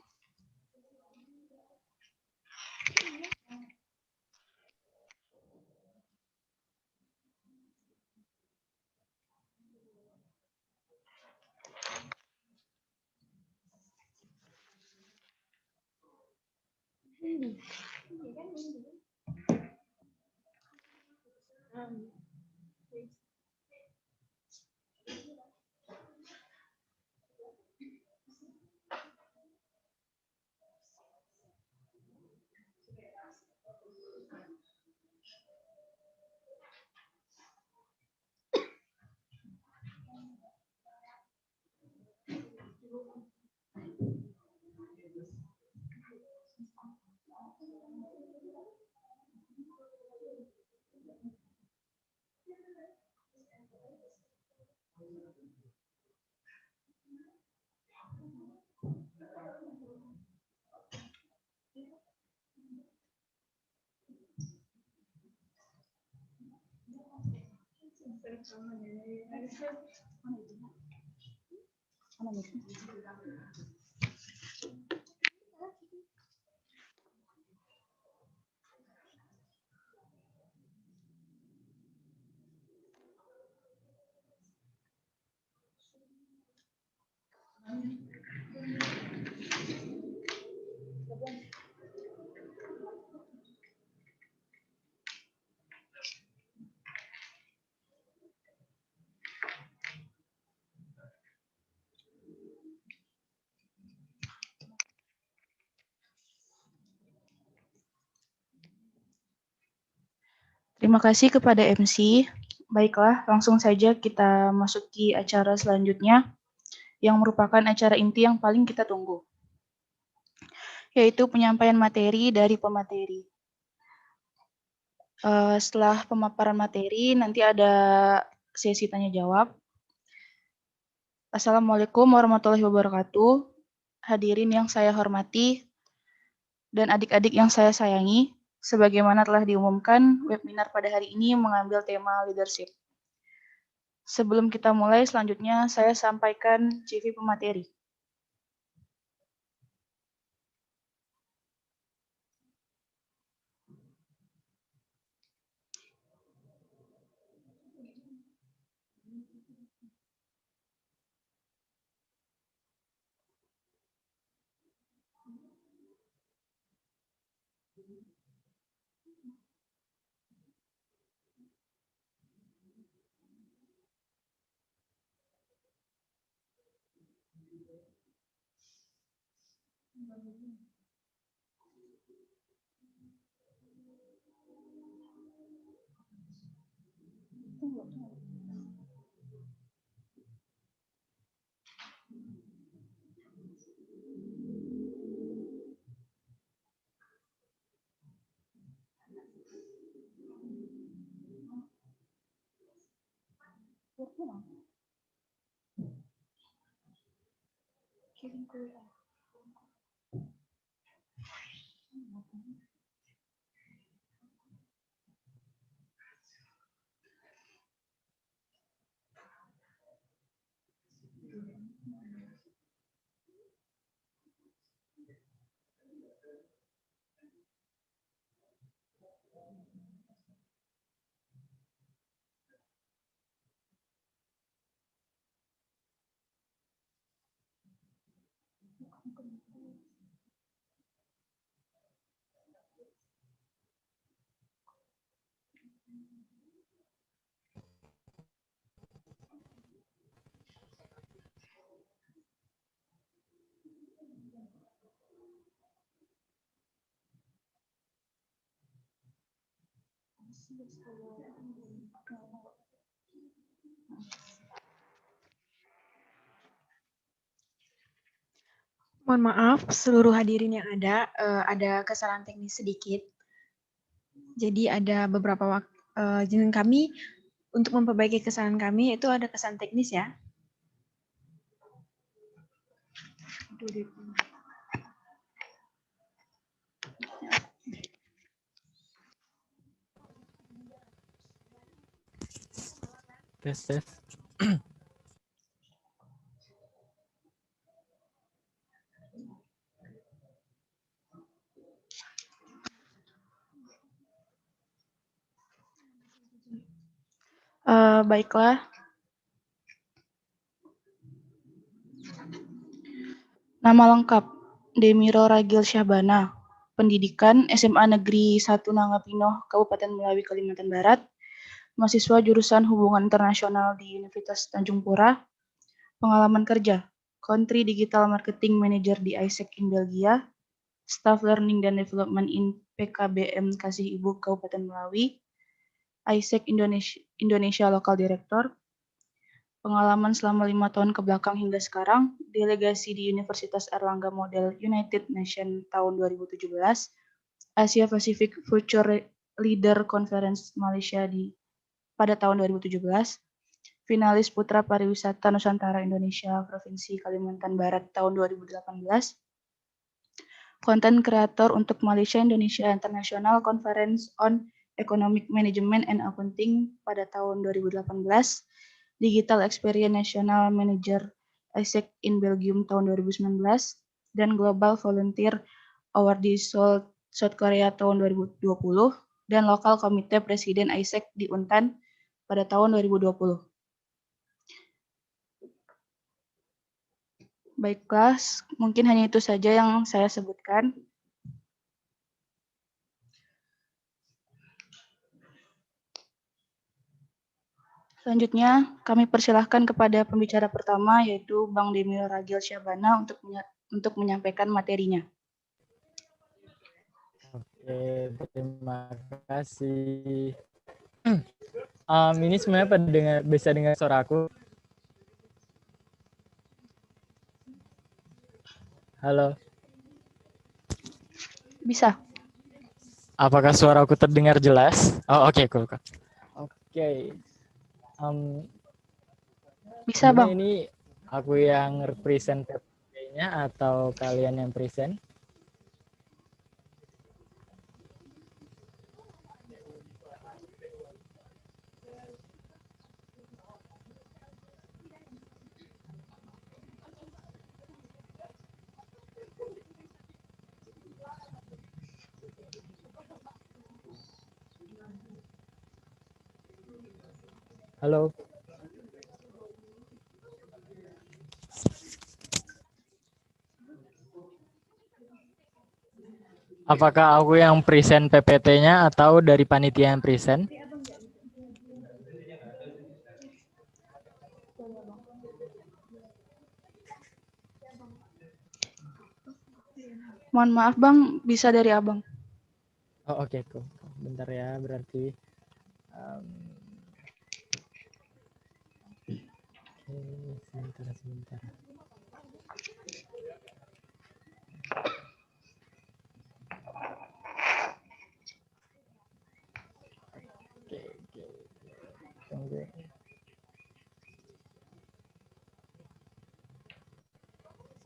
Terima kasih kepada MC. Baiklah, langsung saja kita masuki acara selanjutnya, yang merupakan acara inti yang paling kita tunggu, yaitu penyampaian materi dari pemateri. Setelah pemaparan materi, nanti ada sesi tanya-jawab. Assalamualaikum warahmatullahi wabarakatuh. Hadirin yang saya hormati dan adik-adik yang saya sayangi, sebagaimana telah diumumkan, webinar pada hari ini mengambil tema leadership. Sebelum kita mulai, selanjutnya saya sampaikan CV pemateri. Mohon maaf, seluruh hadirin yang ada kesalahan teknis sedikit. Jadi ada beberapa izin kami untuk memperbaiki kesalahan kami itu ada kesalahan teknis ya. Tes. Baiklah. Nama lengkap, Demiro Ragil Syahbana. Pendidikan SMA Negeri 1 Nangapino, Kabupaten Melawi, Kalimantan Barat. Mahasiswa jurusan Hubungan Internasional di Universitas Tanjung Pura. Pengalaman kerja, Country Digital Marketing Manager di ISEC in Belgia. Staff Learning dan Development in PKBM Kasih Ibu Kabupaten Melawi. ISEC Indonesia Local Director. Pengalaman selama 5 tahun ke belakang hingga sekarang, delegasi di Universitas Airlangga Model United Nations tahun 2017, Asia Pacific Future Leader Conference Malaysia pada tahun 2017, finalis Putra Pariwisata Nusantara Indonesia Provinsi Kalimantan Barat tahun 2018, konten kreator untuk Malaysia Indonesia International Conference on Economic Management and Accounting pada tahun 2018, Digital Experience National Manager ISEC in Belgium tahun 2019, dan Global Volunteer Award di Seoul, South Korea tahun 2020, dan Lokal Komite Presiden ISEC di Untan pada tahun 2020. Baiklah, mungkin hanya itu saja yang saya sebutkan. Selanjutnya, kami persilahkan kepada pembicara pertama, yaitu Bang Demiro Ragil Syahbana untuk menyampaikan materinya. Oke, terima kasih. Ini sebenarnya bisa dengar suara aku? Halo. Bisa. Apakah suara aku terdengar jelas? Oh, oke, cool. Oke. Bisa, Bang. Ini aku yang represent PPT-nya atau kalian yang present? Halo. Apakah aku yang present PPT-nya atau dari panitia yang present? Mohon maaf, Bang, bisa dari Abang. Oh, oke, cool. Bentar ya, berarti. Sebentar. Oke. Tunggu.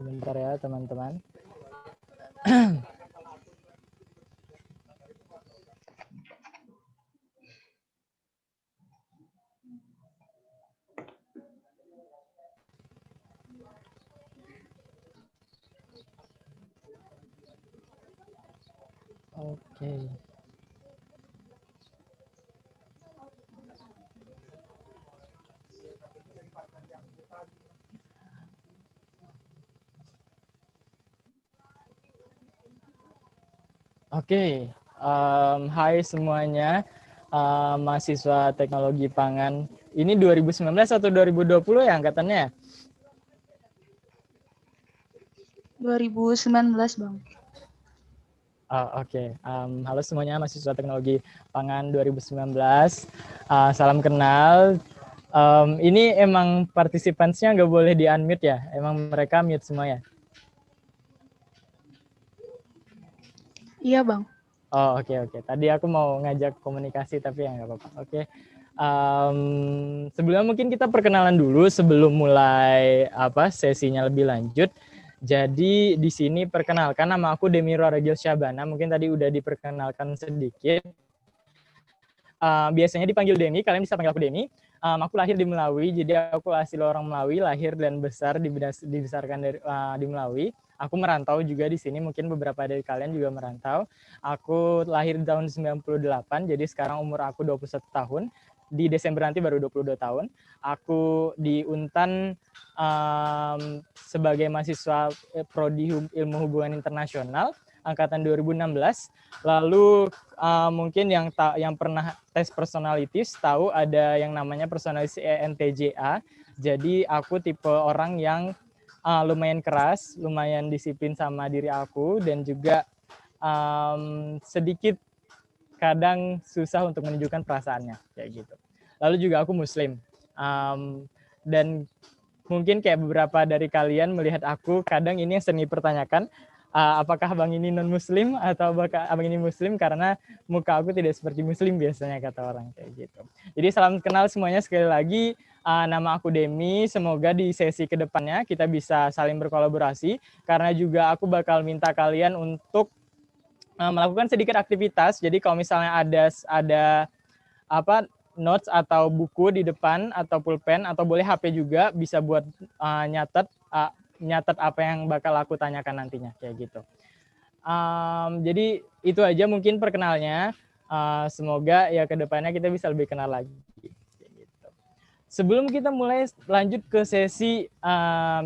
Sebentar ya teman-teman. Oke. Oke, hai semuanya, mahasiswa teknologi pangan. Ini 2019 atau 2020 ya angkatannya? 2019, Bang. Oke. Halo semuanya, mahasiswa teknologi pangan 2019. Salam kenal. Ini emang partisipansnya nggak boleh di-unmute ya? Emang mereka mute semua ya? Iya, Bang. Oh, oke. Tadi aku mau ngajak komunikasi tapi ya nggak apa-apa. Oke. Sebelumnya mungkin kita perkenalan dulu sebelum mulai sesinya lebih lanjut. Jadi di sini perkenalkan, nama aku Demiro Regil Syabana. Mungkin tadi udah diperkenalkan sedikit. Biasanya dipanggil Demi, kalian bisa panggil aku Demi. Aku lahir di Melawi, jadi aku asli orang Melawi, lahir dan besar dibesarkan di Melawi. Aku merantau juga di sini, mungkin beberapa dari kalian juga merantau. Aku lahir di tahun 98, jadi sekarang umur aku 21 tahun. Di Desember nanti baru 22 tahun. Aku di Untan sebagai mahasiswa Prodi Ilmu Hubungan Internasional angkatan 2016. Lalu mungkin yang pernah tes personalities tahu ada yang namanya personality ENTJA. Jadi aku tipe orang yang lumayan keras, lumayan disiplin sama diri aku, dan juga sedikit kadang susah untuk menunjukkan perasaannya kayak gitu. Lalu juga aku Muslim, dan mungkin kayak beberapa dari kalian melihat aku kadang ini yang sering dipertanyakan, apakah abang ini non Muslim atau apakah abang ini Muslim, karena muka aku tidak seperti Muslim biasanya kata orang kayak gitu. Jadi salam kenal semuanya sekali lagi. Nama aku Demi, semoga di sesi kedepannya kita bisa saling berkolaborasi, karena juga aku bakal minta kalian untuk melakukan sedikit aktivitas. Jadi kalau misalnya ada notes atau buku di depan atau pulpen atau boleh HP juga, bisa buat nyatet apa yang bakal aku tanyakan nantinya kayak gitu. Jadi itu aja mungkin perkenalnya. Semoga ya kedepannya kita bisa lebih kenal lagi. Gitu. Sebelum kita mulai lanjut ke sesi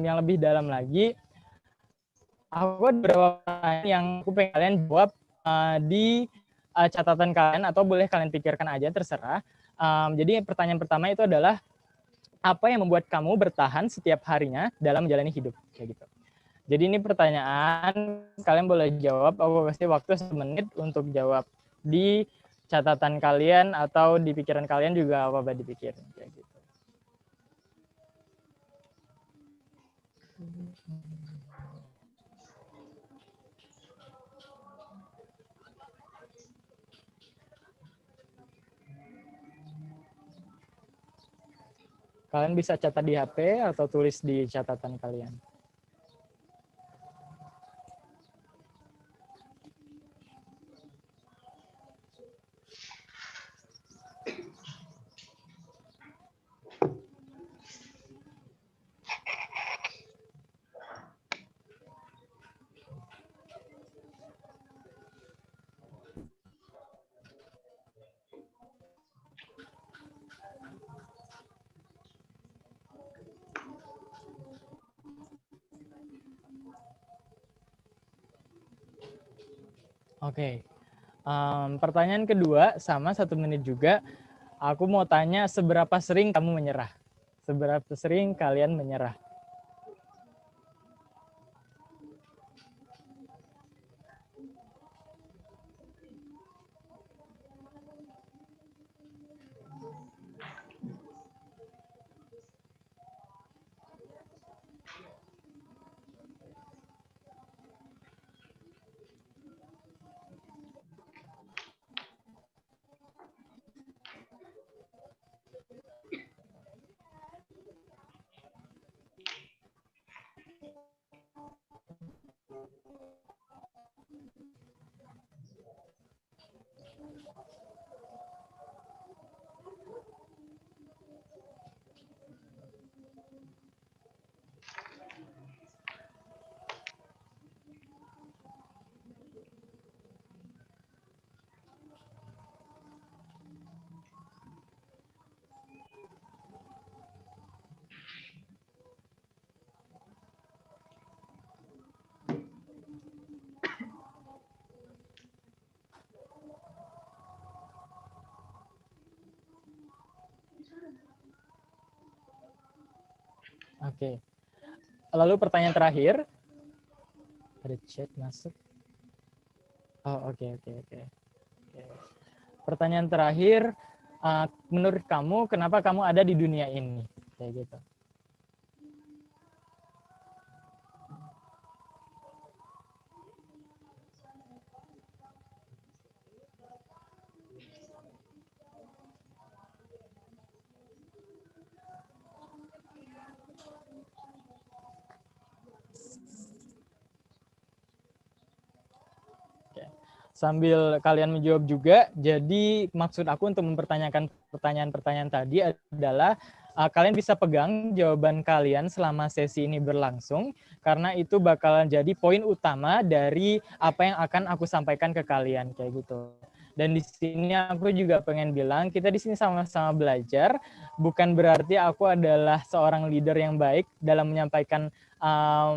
yang lebih dalam lagi, aku ada beberapa pertanyaan yang aku pengen kalian jawab di catatan kalian, atau boleh kalian pikirkan aja, terserah. Jadi pertanyaan pertama itu adalah, apa yang membuat kamu bertahan setiap harinya dalam menjalani hidup? Kayak gitu. Jadi ini pertanyaan, kalian boleh jawab, aku kasih waktu 1 menit untuk jawab di catatan kalian atau di pikiran kalian juga apa-apa dipikirin kayak gitu. Kalian bisa catat di HP atau tulis di catatan kalian. Oke. Pertanyaan kedua sama 1 menit juga. Aku mau tanya, seberapa sering kamu menyerah? Seberapa sering kalian menyerah? Oke. Lalu pertanyaan terakhir. Ada chat masuk. Oh, oke. Pertanyaan terakhir, menurut kamu kenapa kamu ada di dunia ini? Kayak gitu. Sambil kalian menjawab juga, jadi maksud aku untuk mempertanyakan pertanyaan-pertanyaan tadi adalah kalian bisa pegang jawaban kalian selama sesi ini berlangsung, karena itu bakalan jadi poin utama dari apa yang akan aku sampaikan ke kalian, kayak gitu. Dan di sini aku juga pengen bilang, kita di sini sama-sama belajar, bukan berarti aku adalah seorang leader yang baik dalam menyampaikan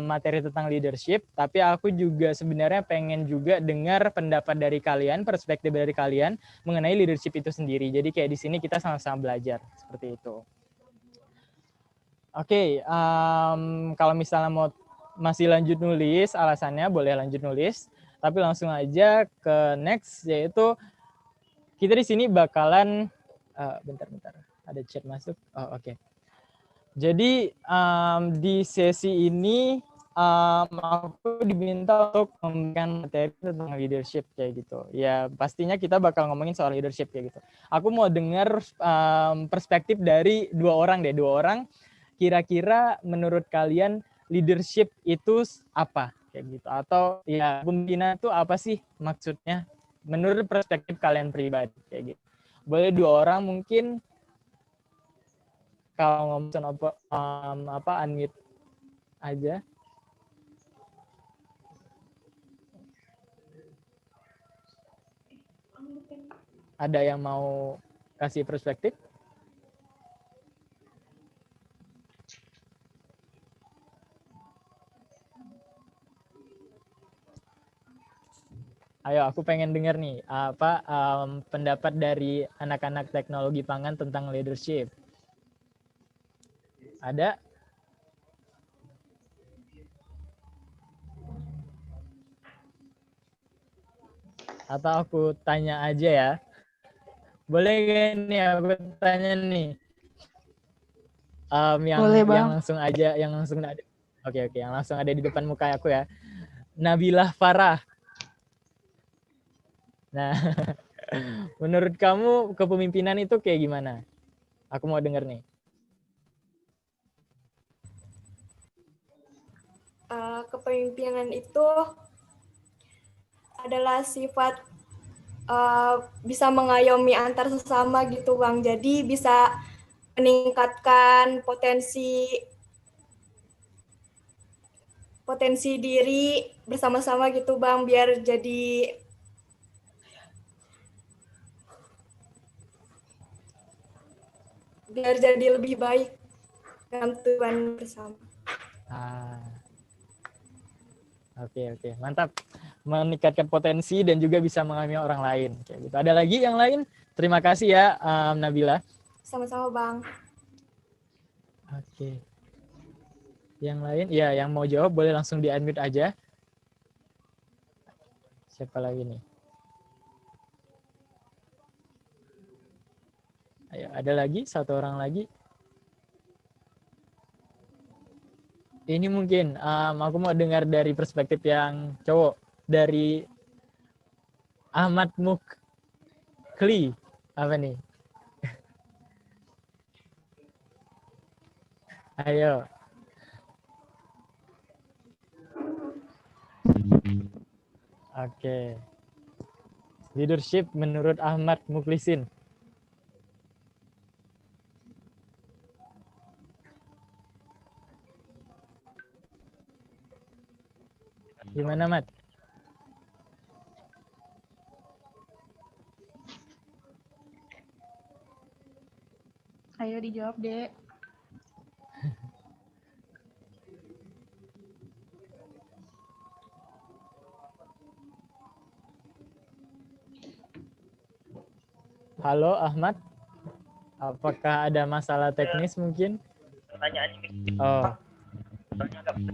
materi tentang leadership, tapi aku juga sebenarnya pengen juga dengar pendapat dari kalian, perspektif dari kalian mengenai leadership itu sendiri. Jadi kayak di sini kita sama-sama belajar seperti itu. Oke, kalau misalnya mau masih lanjut nulis, alasannya boleh lanjut nulis, tapi langsung aja ke next, yaitu kita di sini bakalan bentar, ada chat masuk. Oh, oke. Jadi di sesi ini aku diminta untuk memberikan materi tentang leadership kayak gitu. Ya pastinya kita bakal ngomongin soal leadership kayak gitu. Aku mau dengar perspektif dari dua orang. Kira-kira menurut kalian leadership itu apa kayak gitu? Atau ya pemimpinan itu apa sih maksudnya? Menurut perspektif kalian pribadi kayak gitu. Boleh dua orang mungkin. Kalau ngomong apa unmute aja. Ada yang mau kasih perspektif? Ayo, aku pengen dengar nih apa pendapat dari anak-anak teknologi pangan tentang leadership. Ada? Atau aku tanya aja ya? Boleh gak nih aku tanya nih? Boleh, Bang. Yang langsung aja, yang langsung ada. Oke, yang langsung ada di depan muka aku ya. Nabilah Farah. Nah, menurut kamu kepemimpinan itu kayak gimana? Aku mau denger nih. Kepemimpinan itu adalah sifat bisa mengayomi antar sesama gitu Bang. Jadi bisa meningkatkan potensi diri bersama-sama gitu Bang, biar jadi lebih baik dengan tujuan bersama. Oke, mantap. Meningkatkan potensi dan juga bisa mengayomi orang lain. Kayak gitu. Ada lagi yang lain? Terima kasih ya, Nabila. Sama-sama Bang. Oke. Yang lain? Ya, yang mau jawab boleh langsung di-unmute aja. Siapa lagi nih? Ayo, ada lagi? Satu orang lagi? Ini mungkin aku mau dengar dari perspektif yang cowok, dari Ahmad Mukli. Apa nih? Ayo. Oke. Leadership menurut Ahmad Muklisin. Gimana, Mat? Ayo dijawab, Dek. Halo, Ahmad. Apakah ada masalah teknis mungkin? Pertanyaan ini. Oh.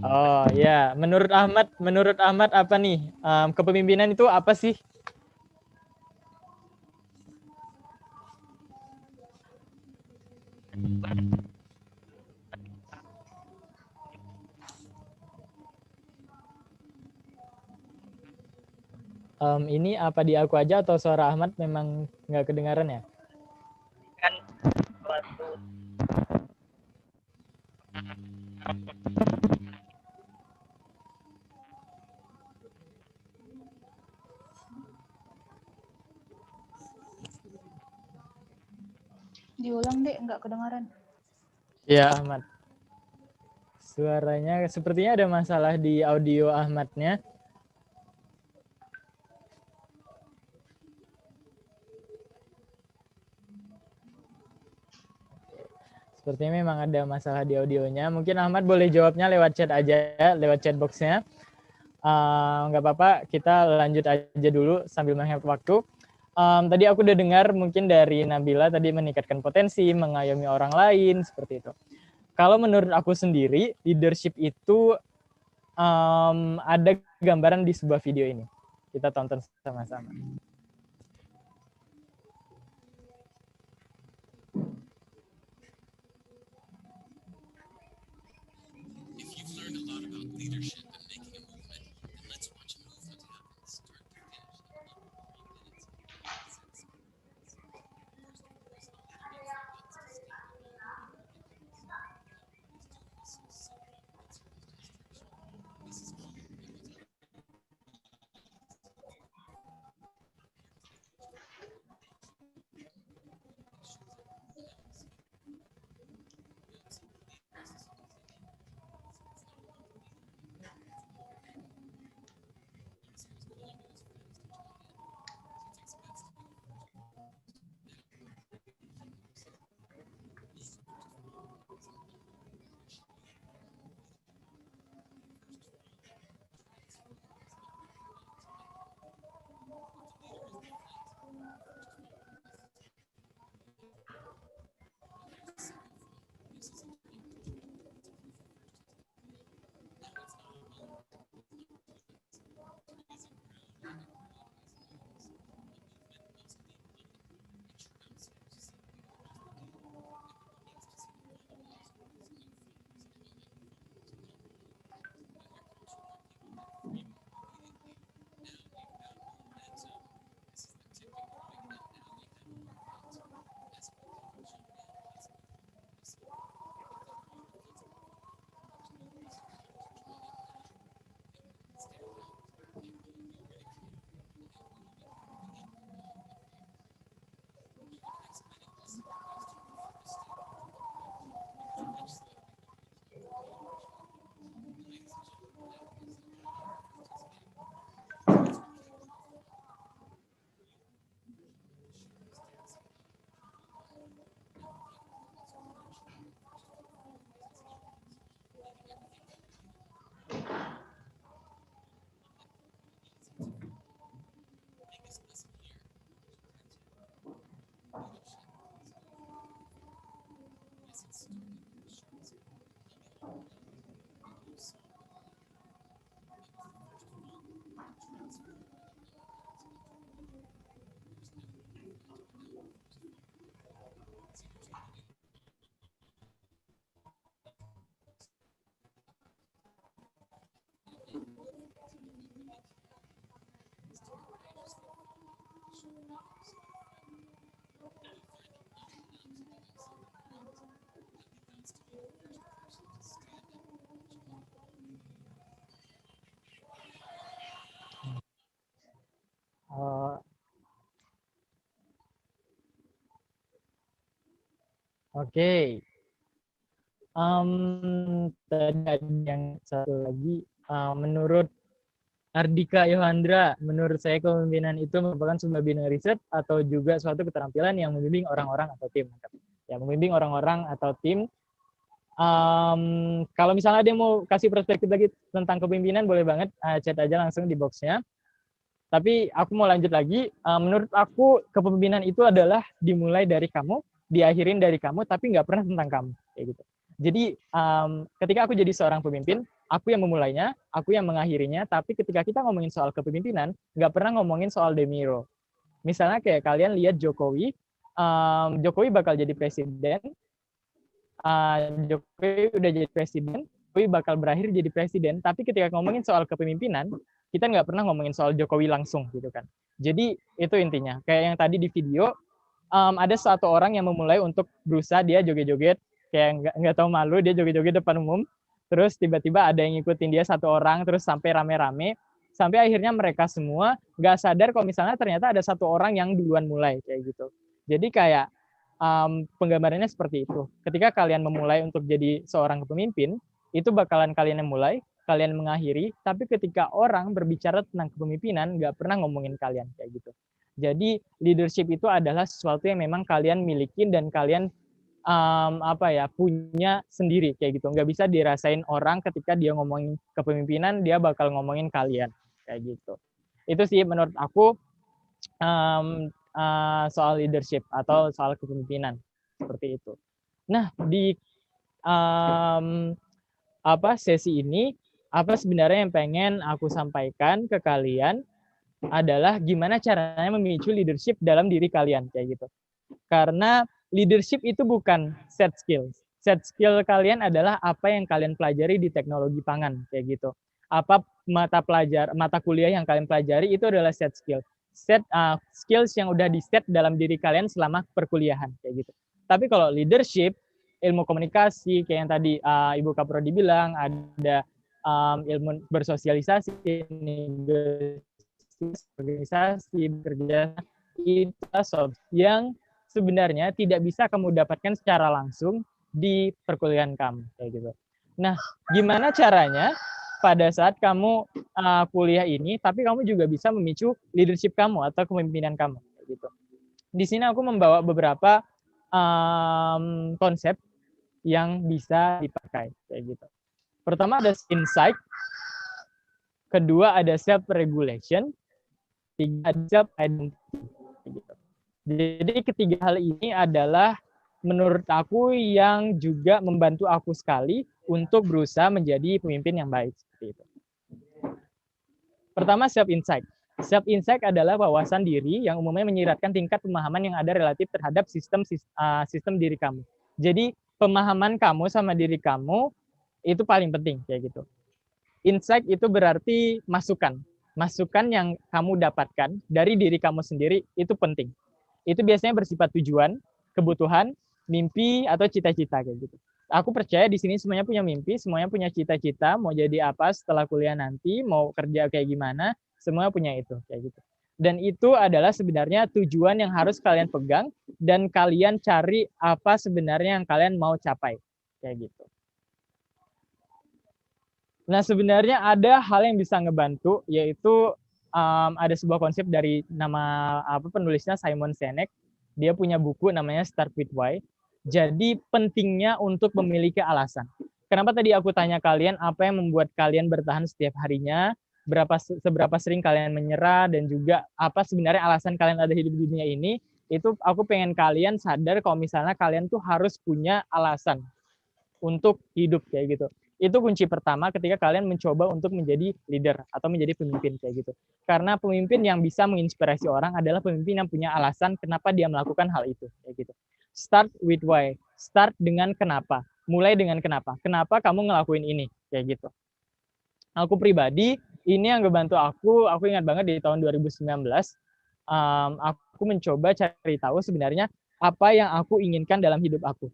Oh ya, menurut Ahmad apa nih? Kepemimpinan itu apa sih? Ini apa di aku aja atau suara Ahmad memang nggak kedengaran ya? Kan suatu Diulang deh, nggak kedengaran. Ya Ahmad. Suaranya sepertinya ada masalah di audio Ahmadnya. Sepertinya memang ada masalah di audionya. Mungkin Ahmad boleh jawabnya lewat chat aja, lewat chat box-nya. Nggak apa-apa, kita lanjut aja dulu sambil menghemat waktu. Tadi aku udah dengar mungkin dari Nabila tadi meningkatkan potensi, mengayomi orang lain, seperti itu. Kalau menurut aku sendiri, leadership itu ada gambaran di sebuah video ini. Kita tonton sama-sama. Oke. Tadi ada yang satu lagi. Menurut Ardika Yohandra, menurut saya kepemimpinan itu merupakan sebuah bidang riset atau juga suatu keterampilan yang membimbing orang-orang atau tim. Ya, membimbing orang-orang atau tim. Kalau misalnya dia mau kasih perspektif lagi tentang kepemimpinan, boleh banget chat aja langsung di box-nya. Tapi aku mau lanjut lagi. Menurut aku kepemimpinan itu adalah dimulai dari kamu, diakhirin dari kamu, tapi nggak pernah tentang kamu, kayak gitu. Jadi ketika aku jadi seorang pemimpin, aku yang memulainya, aku yang mengakhirinya, tapi ketika kita ngomongin soal kepemimpinan, nggak pernah ngomongin soal Demiro. Misalnya kayak kalian lihat Jokowi, Jokowi bakal jadi presiden, Jokowi udah jadi presiden, Jokowi bakal berakhir jadi presiden, tapi ketika ngomongin soal kepemimpinan, kita nggak pernah ngomongin soal Jokowi langsung gitu kan. Jadi itu intinya. Kayak yang tadi di video, ada satu orang yang memulai untuk berusaha dia joget-joget, kayak nggak tahu malu, dia joget-joget depan umum, terus tiba-tiba ada yang ngikutin dia satu orang, terus sampai rame-rame, sampai akhirnya mereka semua nggak sadar kalau misalnya ternyata ada satu orang yang duluan mulai kayak gitu. Jadi kayak penggambarannya seperti itu. Ketika kalian memulai untuk jadi seorang pemimpin, itu bakalan kalian yang mulai, kalian mengakhiri, tapi ketika orang berbicara tentang kepemimpinan, nggak pernah ngomongin kalian kayak gitu. Jadi leadership itu adalah sesuatu yang memang kalian milikin dan kalian punya sendiri kayak gitu. Nggak bisa dirasain orang ketika dia ngomongin kepemimpinan, dia bakal ngomongin kalian kayak gitu. Itu sih menurut aku soal leadership atau soal kepemimpinan seperti itu. Nah di sesi ini apa sebenarnya yang pengen aku sampaikan ke kalian adalah gimana caranya memicu leadership dalam diri kalian kayak gitu. Karena leadership itu bukan set skill. Set skill kalian adalah apa yang kalian pelajari di teknologi pangan kayak gitu. Apa mata kuliah yang kalian pelajari itu adalah set skill. Set skills yang udah di set dalam diri kalian selama perkuliahan kayak gitu. Tapi kalau leadership, ilmu komunikasi kayak yang tadi Ibu Kaprodi bilang, ada ilmu bersosialisasi, organisasi, bekerja, itu soft yang sebenarnya tidak bisa kamu dapatkan secara langsung di perkuliahan kamu kayak gitu. Nah, gimana caranya pada saat kamu kuliah ini, tapi kamu juga bisa memicu leadership kamu atau kepemimpinan kamu kayak gitu. Di sini aku membawa beberapa konsep yang bisa dipakai kayak gitu. Pertama ada insight, kedua ada self regulation, tiga ada self identity gitu. Jadi ketiga hal ini adalah menurut aku yang juga membantu aku sekali untuk berusaha menjadi pemimpin yang baik seperti itu. Pertama self insight. Self insight adalah wawasan diri yang umumnya menyiratkan tingkat pemahaman yang ada relatif terhadap sistem diri kamu. Jadi pemahaman kamu sama diri kamu itu paling penting kayak gitu. Insight itu berarti masukan. Masukan yang kamu dapatkan dari diri kamu sendiri itu penting. Itu biasanya bersifat tujuan, kebutuhan, mimpi, atau cita-cita kayak gitu. Aku percaya di sini semuanya punya mimpi, semuanya punya cita-cita, mau jadi apa setelah kuliah nanti, mau kerja kayak gimana, semua punya itu kayak gitu. Dan itu adalah sebenarnya tujuan yang harus kalian pegang dan kalian cari apa sebenarnya yang kalian mau capai kayak gitu. Nah, sebenarnya ada hal yang bisa ngebantu, yaitu ada sebuah konsep dari nama penulisnya Simon Sinek. Dia punya buku namanya Start with Why. Jadi pentingnya untuk memiliki alasan. Kenapa tadi aku tanya kalian apa yang membuat kalian bertahan setiap harinya, seberapa sering kalian menyerah, dan juga apa sebenarnya alasan kalian ada hidup di dunia ini, itu aku pengen kalian sadar kalau misalnya kalian tuh harus punya alasan untuk hidup kayak gitu. Itu kunci pertama ketika kalian mencoba untuk menjadi leader atau menjadi pemimpin kayak gitu. Karena pemimpin yang bisa menginspirasi orang adalah pemimpin yang punya alasan kenapa dia melakukan hal itu kayak gitu. Start with why. Start dengan kenapa. Mulai dengan kenapa. Kenapa kamu ngelakuin ini kayak gitu. Aku pribadi ini yang ngebantu aku ingat banget di tahun 2019 aku mencoba cari tahu sebenarnya apa yang aku inginkan dalam hidup aku.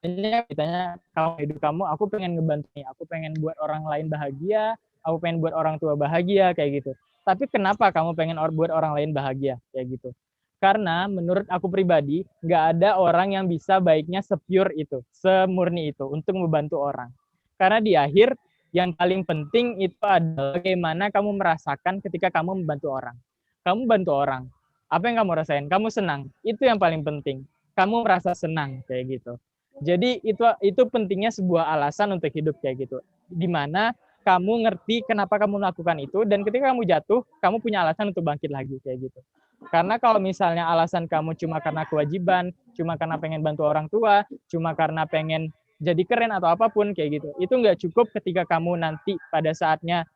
Ditanya kalau hidup kamu, aku pengen ngebantu nih, aku pengen buat orang lain bahagia, aku pengen buat orang tua bahagia kayak gitu. Tapi kenapa kamu pengen buat orang lain bahagia kayak gitu? Karena menurut aku pribadi nggak ada orang yang bisa baiknya sepure itu, semurni itu untuk membantu orang. Karena di akhir yang paling penting itu adalah bagaimana kamu merasakan ketika kamu membantu orang. Kamu bantu orang, apa yang kamu rasain? Kamu senang, itu yang paling penting. Kamu merasa senang kayak gitu. Jadi itu pentingnya sebuah alasan untuk hidup kayak gitu. Di mana kamu ngerti kenapa kamu melakukan itu dan ketika kamu jatuh, kamu punya alasan untuk bangkit lagi kayak gitu. Karena kalau misalnya alasan kamu cuma karena kewajiban, cuma karena pengen bantu orang tua, cuma karena pengen jadi keren atau apapun kayak gitu, itu nggak cukup ketika kamu nanti pada saatnya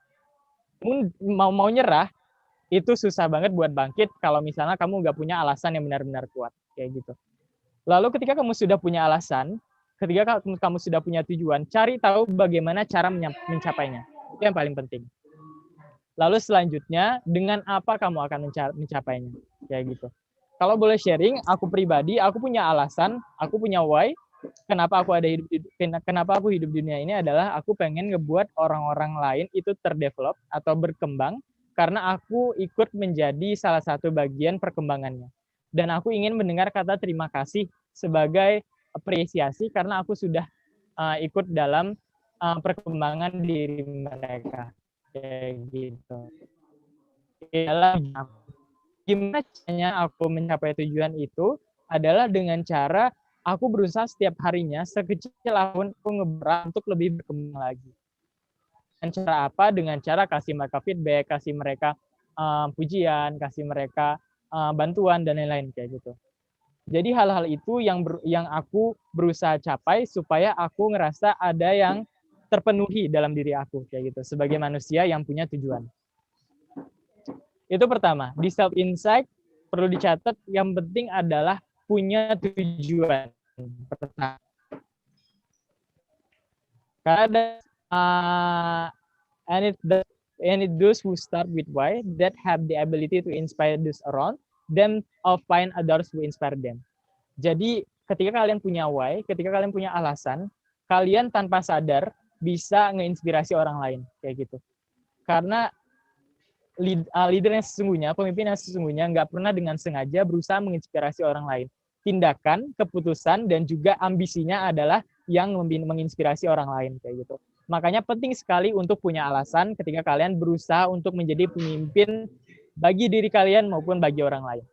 mau nyerah, itu susah banget buat bangkit kalau misalnya kamu nggak punya alasan yang benar-benar kuat kayak gitu. Lalu ketika kamu sudah punya alasan, ketika kamu sudah punya tujuan, cari tahu bagaimana cara mencapainya. Itu yang paling penting. Lalu selanjutnya, dengan apa kamu akan mencapainya. Kayak gitu. Kalau boleh sharing, aku pribadi, aku punya alasan, aku punya why, kenapa aku hidup di dunia ini adalah aku pengen ngebuat orang-orang lain itu terdevelop atau berkembang, karena aku ikut menjadi salah satu bagian perkembangannya. Dan aku ingin mendengar kata terima kasih sebagai apresiasi karena aku sudah ikut dalam perkembangan diri mereka. Kayak gitu. Gimana caranya aku mencapai tujuan itu adalah dengan cara aku berusaha setiap harinya sekecil apapun aku ngeberat untuk lebih berkembang lagi. Dengan cara apa? Dengan cara kasih mereka feedback, kasih mereka pujian, kasih mereka bantuan dan lain-lain kayak gitu. Jadi hal-hal itu yang aku berusaha capai supaya aku ngerasa ada yang terpenuhi dalam diri aku kayak gitu sebagai manusia yang punya tujuan. Itu pertama, di self insight perlu dicatat yang penting adalah punya tujuan. Pertama. Karena and it those who start with why that have the ability to inspire those around them or find others who inspire them. Jadi ketika kalian punya why, ketika kalian punya alasan, kalian tanpa sadar bisa ngeinspirasi orang lain kayak gitu. Karena leader yang sesungguhnya, pemimpin yang sesungguhnya nggak pernah dengan sengaja berusaha menginspirasi orang lain. Tindakan, keputusan, dan juga ambisinya adalah yang menginspirasi orang lain kayak gitu. Makanya penting sekali untuk punya alasan ketika kalian berusaha untuk menjadi pemimpin bagi diri kalian maupun bagi orang lain.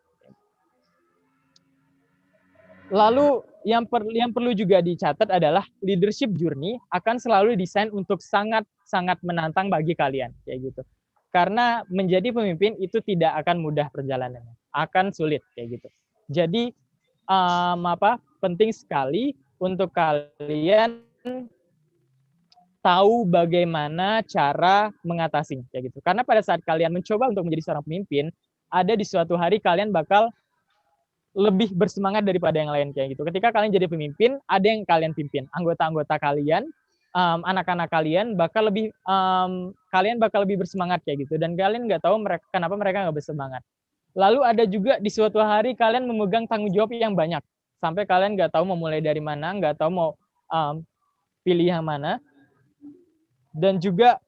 Lalu yang perlu juga dicatat adalah leadership journey akan selalu desain untuk sangat menantang bagi kalian kayak gitu. Karena menjadi pemimpin itu tidak akan mudah perjalanannya, akan sulit kayak gitu. Jadi penting sekali untuk kalian tahu bagaimana cara mengatasi kayak gitu. Karena pada saat kalian mencoba untuk menjadi seorang pemimpin, ada di suatu hari kalian bakal lebih bersemangat daripada yang lain kayak gitu. Ketika kalian jadi pemimpin, ada yang kalian pimpin, anggota-anggota kalian, anak-anak kalian bakal lebih bersemangat kayak gitu. Dan kalian nggak tahu kenapa mereka nggak bersemangat. Lalu ada juga di suatu hari kalian memegang tanggung jawab yang banyak, sampai kalian nggak tahu mau mulai dari mana, nggak tahu mau pilih yang mana. Dan juga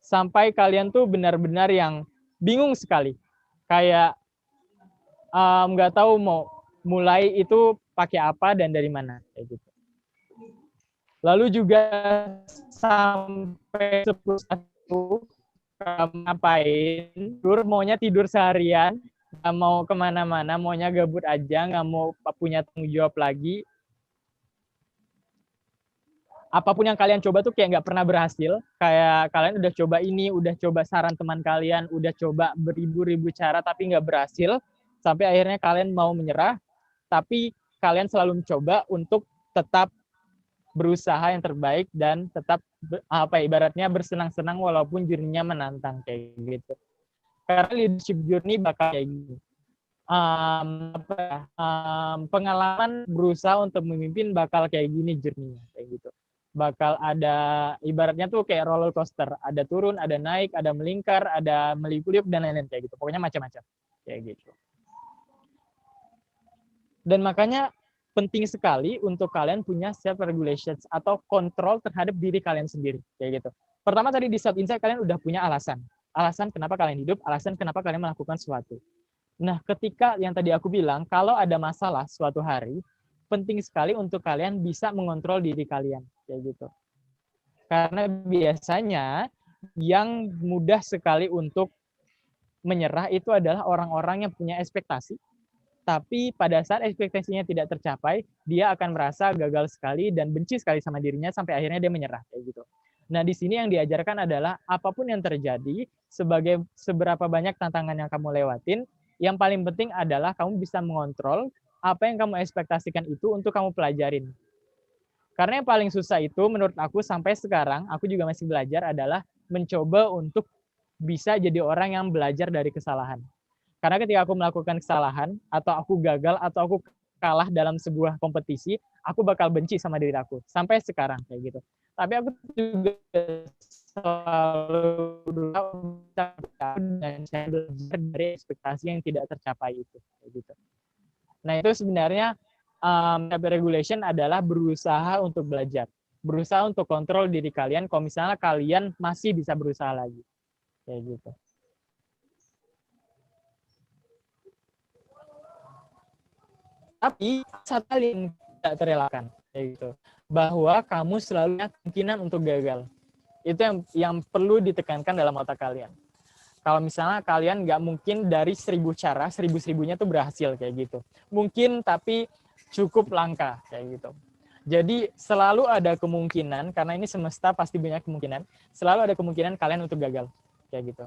sampai kalian tuh benar-benar yang bingung sekali. Kayak nggak tahu mau mulai itu pakai apa dan dari mana. Kayak gitu. Lalu juga sampai 11 ngapain, maunya tidur seharian, nggak mau kemana-mana, maunya gabut aja, nggak mau punya tanggung jawab lagi. Apapun yang kalian coba tuh kayak nggak pernah berhasil. Kayak kalian udah coba ini, udah coba saran teman kalian, udah coba beribu-ribu cara tapi nggak berhasil. Sampai akhirnya kalian mau menyerah, tapi kalian selalu mencoba untuk tetap berusaha yang terbaik dan tetap ibaratnya bersenang-senang walaupun journey-nya menantang kayak gitu. Karena leadership journey bakal kayak gitu. Pengalaman berusaha untuk memimpin bakal kayak gini journey-nya kayak gitu. Bakal ada ibaratnya tuh kayak roller coaster, ada turun, ada naik, ada melingkar, ada meliuk-liuk dan lain-lain kayak gitu. Pokoknya macam-macam kayak gitu. Dan makanya penting sekali untuk kalian punya self regulations atau kontrol terhadap diri kalian sendiri kayak gitu. Pertama tadi di self insight kalian udah punya alasan kenapa kalian hidup, alasan kenapa kalian melakukan sesuatu. Nah, ketika yang tadi aku bilang kalau ada masalah suatu hari, penting sekali untuk kalian bisa mengontrol diri kalian kayak gitu. Karena biasanya yang mudah sekali untuk menyerah itu adalah orang-orang yang punya ekspektasi. Tapi pada saat ekspektasinya tidak tercapai, dia akan merasa gagal sekali dan benci sekali sama dirinya sampai akhirnya dia menyerah kayak gitu. Nah, di sini yang diajarkan adalah apapun yang terjadi, seberapa banyak tantangan yang kamu lewatin, Yang paling penting adalah kamu bisa mengontrol apa yang kamu ekspektasikan itu untuk kamu pelajarin. Karena yang paling susah itu menurut aku sampai sekarang, aku juga masih belajar adalah mencoba untuk bisa jadi orang yang belajar dari kesalahan. Karena ketika aku melakukan kesalahan, atau aku gagal, atau aku kalah dalam sebuah kompetisi, aku bakal benci sama diri aku. Sampai sekarang, kayak gitu. Tapi aku juga selalu berusaha dan saya belajar dari ekspektasi yang tidak tercapai itu. Kayak gitu. Nah, itu sebenarnya regulation adalah berusaha untuk belajar. Berusaha untuk kontrol diri kalian, kalau misalnya kalian masih bisa berusaha lagi. Kayak gitu. Tapi satu hal yang tidak terelakkan, kayak gitu, bahwa kamu selalu punya kemungkinan untuk gagal. Itu yang perlu ditekankan dalam otak kalian. Kalau misalnya kalian nggak mungkin dari 1000 cara, 1000-1000-nya tuh berhasil kayak gitu. Mungkin tapi cukup langka kayak gitu. Jadi selalu ada kemungkinan, karena ini semesta pasti banyak kemungkinan, selalu ada kemungkinan kalian untuk gagal kayak gitu.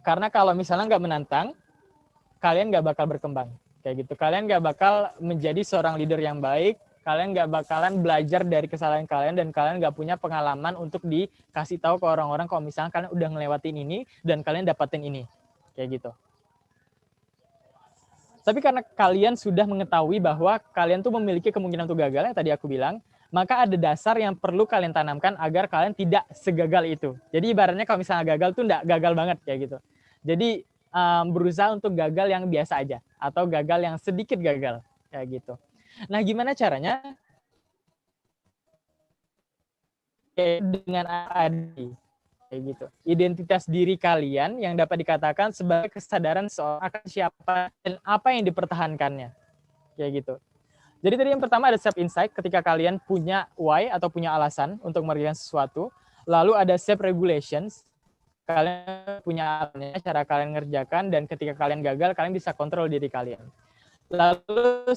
Karena kalau misalnya nggak menantang, kalian nggak bakal berkembang kayak gitu. Kalian nggak bakal menjadi seorang leader yang baik. Kalian nggak bakalan belajar dari kesalahan kalian, dan kalian nggak punya pengalaman untuk dikasih tahu ke orang-orang kalau misalnya kalian udah ngelewatin ini dan kalian dapatin ini kayak gitu. Tapi karena kalian sudah mengetahui bahwa kalian tuh memiliki kemungkinan untuk gagal yang tadi aku bilang, maka ada dasar yang perlu kalian tanamkan agar kalian tidak segagal itu. Jadi ibaratnya kalau misalnya gagal tuh nggak gagal banget kayak gitu. Jadi berusaha untuk gagal yang biasa aja, atau gagal yang sedikit gagal kayak gitu. Nah, gimana caranya? Dengan ADI kayak gitu. Identitas diri kalian yang dapat dikatakan sebagai kesadaran seorang akan siapa dan apa yang dipertahankannya kayak gitu. Jadi tadi yang pertama ada self insight, ketika kalian punya why atau punya alasan untuk mengerjakan sesuatu. Lalu ada self regulations, kalian punya cara kalian ngerjakan, dan ketika kalian gagal kalian bisa kontrol diri kalian. Lalu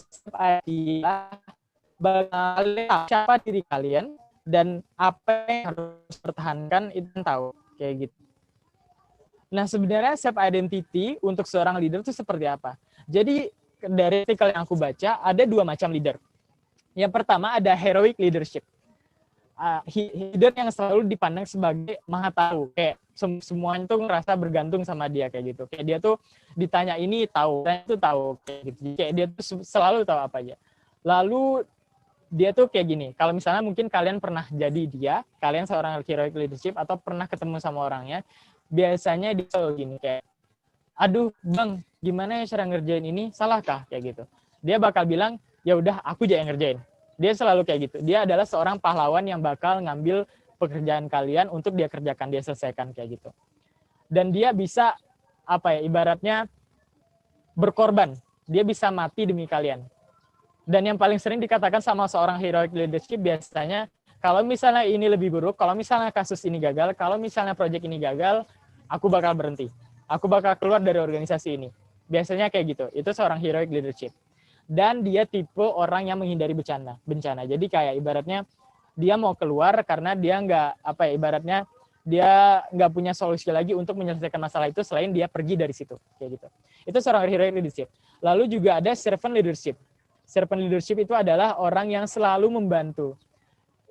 bagaimana siapa diri kalian dan apa yang harus pertahankan itu tahu kayak gitu. Nah, sebenarnya self identity untuk seorang leader itu seperti apa? Jadi dari artikel yang aku baca ada 2 macam leader. Yang pertama ada heroic leadership. Leader yang selalu dipandang sebagai maha tahu, kayak semuanya tuh ngerasa bergantung sama dia kayak gitu. Kayak dia tuh ditanya ini tahu, ditanya itu tahu kayak gitu. Kayak dia tuh selalu tahu apa aja. Lalu dia tuh kayak gini, kalau misalnya mungkin kalian pernah jadi dia, kalian seorang heroic leadership atau pernah ketemu sama orangnya, biasanya dia selalu gini kayak, aduh bang, gimana ya cara ngerjain ini, salahkah kayak gitu. Dia bakal bilang, ya udah aku aja yang ngerjain. Dia selalu kayak gitu. Dia adalah seorang pahlawan yang bakal ngambil pekerjaan kalian untuk dia kerjakan, dia selesaikan kayak gitu. Dan dia bisa apa ya, ibaratnya berkorban. Dia bisa mati demi kalian. Dan yang paling sering dikatakan sama seorang heroic leadership biasanya, kalau misalnya ini lebih buruk, kalau misalnya kasus ini gagal, kalau misalnya proyek ini gagal, aku bakal berhenti. Aku bakal keluar dari organisasi ini. Biasanya kayak gitu. Itu seorang heroic leadership. Dan dia tipe orang yang menghindari bencana. Jadi kayak ibaratnya dia mau keluar karena dia nggak apa ya, ibaratnya dia nggak punya solusi lagi untuk menyelesaikan masalah itu selain dia pergi dari situ kayak gitu. Itu seorang heroic leadership. Lalu juga ada servant leadership. Servant leadership itu adalah orang yang selalu membantu.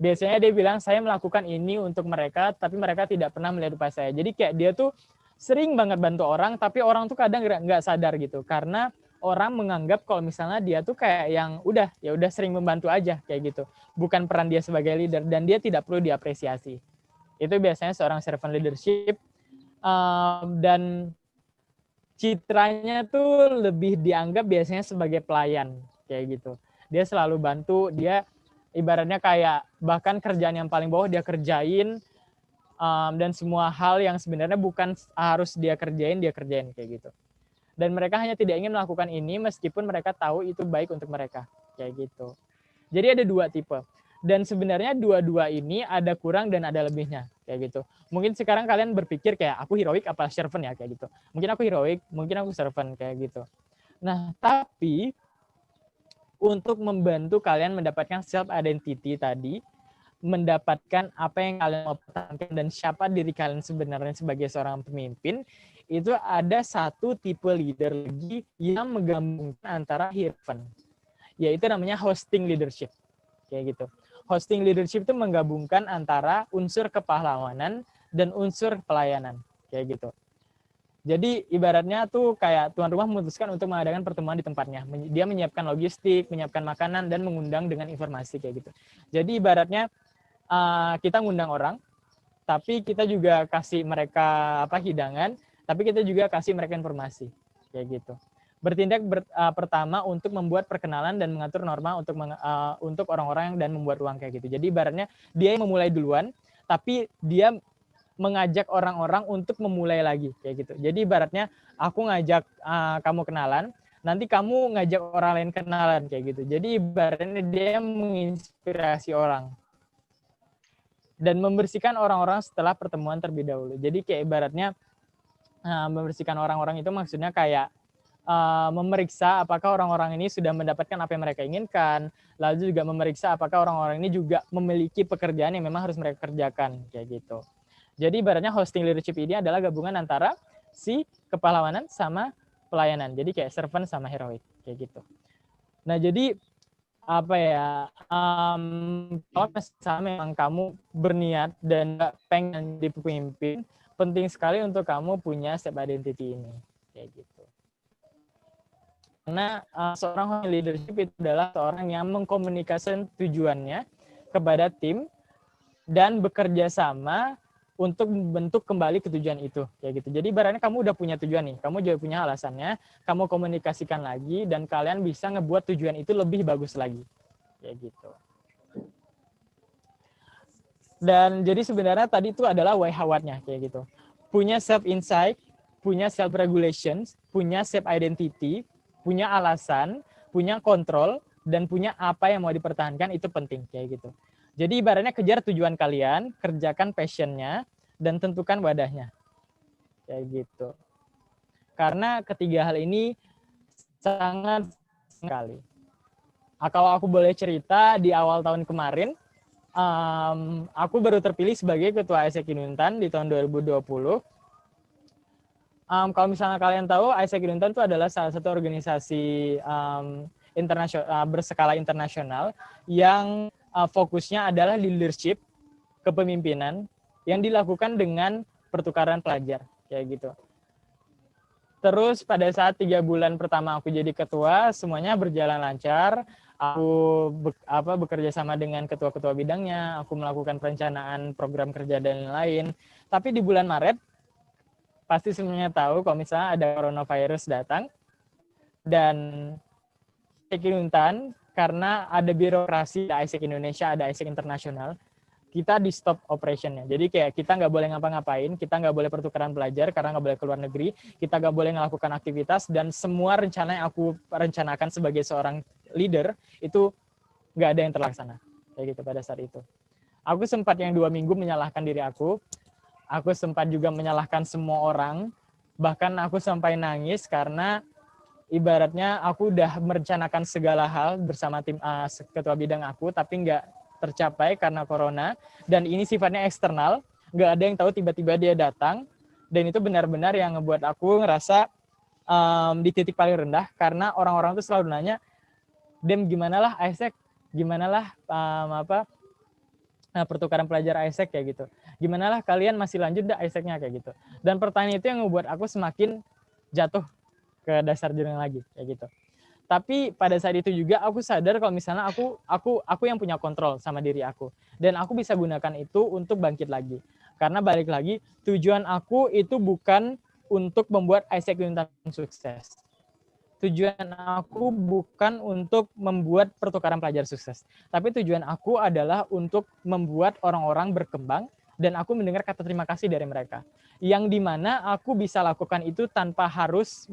Biasanya dia bilang saya melakukan ini untuk mereka, tapi mereka tidak pernah melihat upaya saya. Jadi kayak dia tuh sering banget bantu orang, tapi orang tuh kadang nggak sadar gitu, karena orang menganggap kalau misalnya dia tuh kayak yang ya udah sering membantu aja kayak gitu, bukan peran dia sebagai leader, dan dia tidak perlu diapresiasi. Itu biasanya seorang servant leadership, dan citranya tuh lebih dianggap biasanya sebagai pelayan kayak gitu. Dia selalu bantu, dia ibaratnya kayak bahkan kerjaan yang paling bawah dia kerjain, dan semua hal yang sebenarnya bukan harus dia kerjain kayak gitu. Dan mereka hanya tidak ingin melakukan ini meskipun mereka tahu itu baik untuk mereka kayak gitu. Jadi ada 2 tipe. Dan sebenarnya dua-dua ini ada kurang dan ada lebihnya kayak gitu. Mungkin sekarang kalian berpikir kayak aku heroic apa servant ya kayak gitu. Mungkin aku heroic, mungkin aku servant kayak gitu. Nah, tapi untuk membantu kalian mendapatkan self identity tadi, mendapatkan apa yang kalian mau pertahankan dan siapa diri kalian sebenarnya sebagai seorang pemimpin, itu ada satu tipe leader lagi yang menggabungkan antara Hirvan, yaitu namanya hosting leadership. Kayak gitu. Hosting leadership itu menggabungkan antara unsur kepahlawanan dan unsur pelayanan. Kayak gitu. Jadi ibaratnya tuh kayak tuan rumah memutuskan untuk mengadakan pertemuan di tempatnya. Dia menyiapkan logistik, menyiapkan makanan, dan mengundang dengan informasi kayak gitu. Jadi ibaratnya kita ngundang orang, tapi kita juga kasih mereka hidangan, tapi kita juga kasih mereka informasi kayak gitu. Bertindak pertama untuk membuat perkenalan dan mengatur norma untuk orang-orang dan membuat ruang kayak gitu. Jadi ibaratnya dia yang memulai duluan, tapi dia mengajak orang-orang untuk memulai lagi kayak gitu. Jadi ibaratnya aku ngajak kamu kenalan, nanti kamu ngajak orang lain kenalan kayak gitu. Jadi ibaratnya dia menginspirasi orang dan membersihkan orang-orang setelah pertemuan terlebih dahulu. Jadi kayak ibaratnya membersihkan orang-orang itu maksudnya kayak memeriksa apakah orang-orang ini sudah mendapatkan apa yang mereka inginkan, lalu juga memeriksa apakah orang-orang ini juga memiliki pekerjaan yang memang harus mereka kerjakan kayak gitu. Jadi ibaratnya hosting leadership ini adalah gabungan antara si kepahlawanan sama pelayanan. Jadi kayak servant sama heroic kayak gitu. Nah jadi apa ya? Kalau misalnya memang kamu berniat dan pengen jadi pemimpin, penting sekali untuk kamu punya self identity ini kayak gitu. Karena seorang leadership itu adalah seorang yang mengkomunikasikan tujuannya kepada tim dan bekerja sama untuk membentuk kembali ke tujuan itu kayak gitu. Jadi ibaratnya kamu udah punya tujuan nih, kamu juga punya alasannya, kamu komunikasikan lagi dan kalian bisa ngebuat tujuan itu lebih bagus lagi kayak gitu. Dan jadi sebenarnya tadi itu adalah why how-nya kayak gitu. Punya self insight, punya self regulation, punya self identity, punya alasan, punya kontrol, dan punya apa yang mau dipertahankan itu penting kayak gitu. Jadi ibaratnya kejar tujuan kalian, kerjakan passion-nya, dan tentukan wadahnya. Kayak gitu. Karena ketiga hal ini sangat sekali. Kalau aku boleh cerita, di awal tahun kemarin, aku baru terpilih sebagai Ketua AIESEC Inuntan di tahun 2020. Kalau misalnya kalian tahu, AIESEC Inuntan itu adalah salah satu organisasi berskala internasional yang fokusnya adalah leadership, kepemimpinan yang dilakukan dengan pertukaran pelajar kayak gitu. Terus pada saat 3 bulan pertama aku jadi ketua, semuanya berjalan lancar. Aku bekerja sama dengan ketua-ketua bidangnya, aku melakukan perencanaan program kerja dan lain-lain. Tapi di bulan Maret, pasti semuanya tahu kalau misalnya ada coronavirus datang, dan AIESEC Inuntan, karena ada birokrasi, ada AIESEC Indonesia, ada AIESEC Internasional, kita di stop operationnya. Jadi kayak kita nggak boleh ngapa-ngapain, kita nggak boleh pertukaran pelajar karena nggak boleh keluar negeri, kita nggak boleh melakukan aktivitas, dan semua rencana yang aku rencanakan sebagai seorang leader itu nggak ada yang terlaksana. Kayak gitu pada saat itu. Aku sempat yang 2 minggu menyalahkan diri aku sempat juga menyalahkan semua orang, bahkan aku sampai nangis karena ibaratnya aku udah merencanakan segala hal bersama tim ketua bidang aku, tapi nggak tercapai karena corona, dan ini sifatnya eksternal, nggak ada yang tahu, tiba-tiba dia datang, dan itu benar-benar yang ngebuat aku ngerasa di titik paling rendah, karena orang-orang tuh selalu nanya, Dem gimana lah AIESEC, gimana lah pertukaran pelajar AIESEC kayak gitu, gimana lah kalian masih lanjut dah AIESEC-nya kayak gitu, dan pertanyaan itu yang ngebuat aku semakin jatuh ke dasar jurang lagi kayak gitu. Tapi pada saat itu juga aku sadar kalau misalnya aku yang punya kontrol sama diri aku, dan aku bisa gunakan itu untuk bangkit lagi. Karena balik lagi, tujuan aku itu bukan untuk membuat AIESEC Inuntan sukses. Tujuan aku bukan untuk membuat pertukaran pelajar sukses. Tapi tujuan aku adalah untuk membuat orang-orang berkembang, dan aku mendengar kata terima kasih dari mereka. Yang dimana aku bisa lakukan itu tanpa harus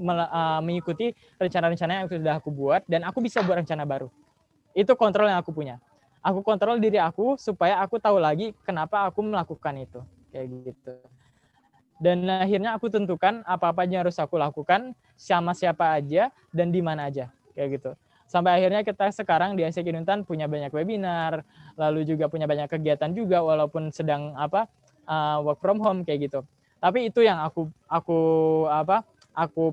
mengikuti rencana-rencana yang sudah aku buat, dan aku bisa buat rencana baru. Itu kontrol yang aku punya. Aku kontrol diri aku supaya aku tahu lagi kenapa aku melakukan itu. Kayak gitu. Dan akhirnya aku tentukan apa-apa yang harus aku lakukan, sama siapa aja, dan di mana aja. Kayak gitu. Sampai akhirnya kita sekarang di AIESEC Inuntan punya banyak webinar, lalu juga punya banyak kegiatan juga walaupun sedang work from home kayak gitu. Tapi itu yang aku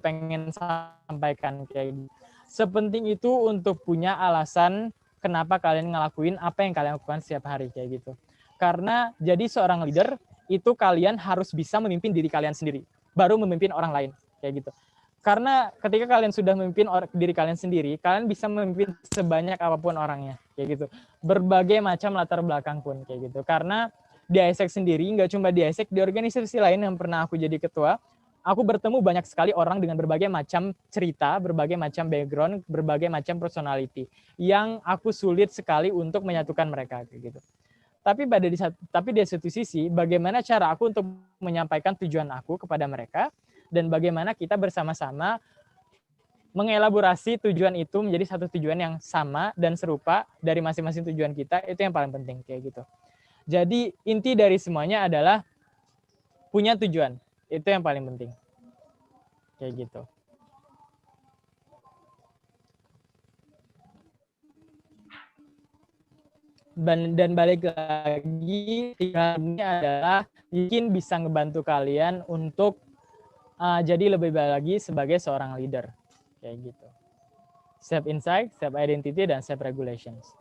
pengen sampaikan kayak gitu. Sepenting itu untuk punya alasan kenapa kalian ngelakuin apa yang kalian lakukan setiap hari kayak gitu. Karena jadi seorang leader itu kalian harus bisa memimpin diri kalian sendiri, baru memimpin orang lain kayak gitu. Karena ketika kalian sudah memimpin diri kalian sendiri, kalian bisa memimpin sebanyak apapun orangnya kayak gitu. Berbagai macam latar belakang pun kayak gitu. Karena di AIESEC sendiri, nggak cuma di AIESEC, di organisasi lain yang pernah aku jadi ketua, aku bertemu banyak sekali orang dengan berbagai macam cerita, berbagai macam background, berbagai macam personality, yang aku sulit sekali untuk menyatukan mereka kayak gitu. Tapi di satu sisi, bagaimana cara aku untuk menyampaikan tujuan aku kepada mereka, dan bagaimana kita bersama-sama mengelaborasi tujuan itu menjadi satu tujuan yang sama dan serupa dari masing-masing tujuan kita, itu yang paling penting kayak gitu. Jadi inti dari semuanya adalah punya tujuan. Itu yang paling penting. Kayak gitu. Dan balik lagi, ini adalah mungkin bisa ngebantu kalian untuk jadi lebih baik lagi sebagai seorang leader. Kayak gitu. Self insight, self identity, dan self regulations.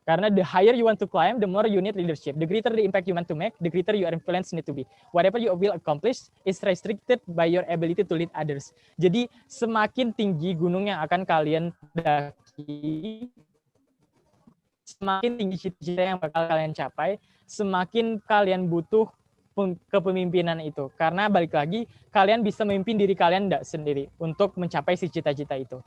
Karena the higher you want to climb, the more you need leadership. The greater the impact you want to make, the greater your influence need to be. Whatever you will accomplish is restricted by your ability to lead others. Jadi semakin tinggi gunung yang akan kalian daki, semakin tinggi cita-cita yang bakal kalian capai, semakin kalian butuh kepemimpinan itu. Karena balik lagi, kalian bisa memimpin diri kalian sendiri untuk mencapai si cita-cita itu.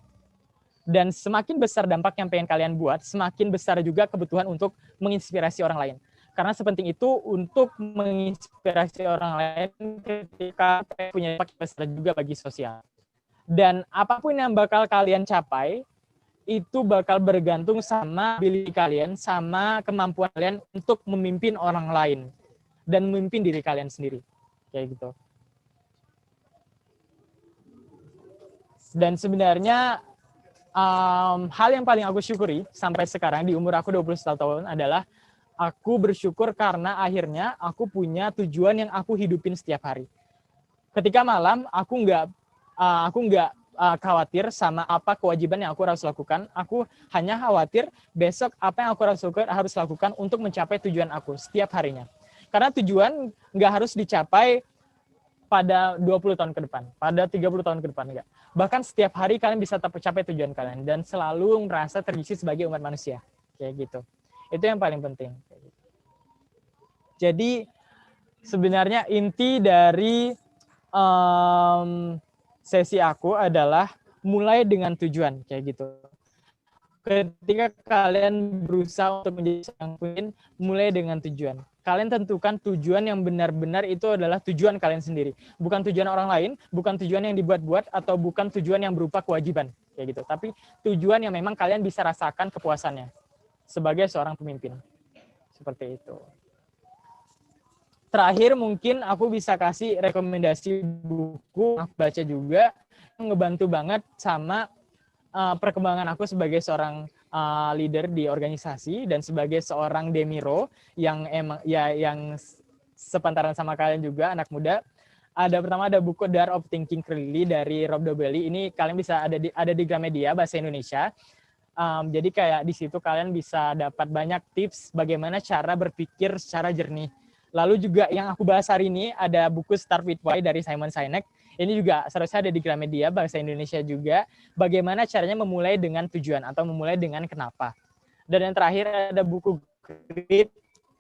Dan semakin besar dampak yang pengen kalian buat, semakin besar juga kebutuhan untuk menginspirasi orang lain. Karena sepenting itu untuk menginspirasi orang lain ketika punya dampak besar juga bagi sosial. Dan apapun yang bakal kalian capai, itu bakal bergantung sama ability kalian, sama kemampuan kalian untuk memimpin orang lain. Dan memimpin diri kalian sendiri. Kayak gitu. Dan sebenarnya hal yang paling aku syukuri sampai sekarang di umur aku 21 tahun adalah aku bersyukur karena akhirnya aku punya tujuan yang aku hidupin setiap hari. Ketika malam aku nggak khawatir sama apa kewajiban yang aku harus lakukan. Aku hanya khawatir besok apa yang aku harus lakukan untuk mencapai tujuan aku setiap harinya. Karena tujuan nggak harus dicapai pada 20 tahun ke depan, pada 30 tahun ke depan, enggak. Bahkan setiap hari kalian bisa tercapai tujuan kalian dan selalu merasa terisi sebagai umat manusia. Kayak gitu. Itu yang paling penting. Jadi sebenarnya inti dari sesi aku adalah mulai dengan tujuan kayak gitu. Ketika kalian berusaha untuk menjadi seorang pemimpin, mulai dengan tujuan. Kalian tentukan tujuan yang benar-benar itu adalah tujuan kalian sendiri. Bukan tujuan orang lain, bukan tujuan yang dibuat-buat, atau bukan tujuan yang berupa kewajiban. Kayak gitu. Tapi tujuan yang memang kalian bisa rasakan kepuasannya sebagai seorang pemimpin. Seperti itu. Terakhir mungkin aku bisa kasih rekomendasi buku, aku baca juga, yang ngebantu banget sama perkembangan aku sebagai seorang leader di organisasi dan sebagai seorang demiro yang yang sepantaran sama kalian juga, anak muda. Pertama ada buku The Art of Thinking Clearly dari Rob Dobelli. Ini kalian bisa ada di Gramedia bahasa Indonesia. Jadi kayak di situ kalian bisa dapat banyak tips bagaimana cara berpikir secara jernih. Lalu juga yang aku bahas hari ini ada buku Start With Why dari Simon Sinek. Ini juga seharusnya ada di Gramedia, bahasa Indonesia juga. Bagaimana caranya memulai dengan tujuan atau memulai dengan kenapa. Dan yang terakhir ada buku Grit.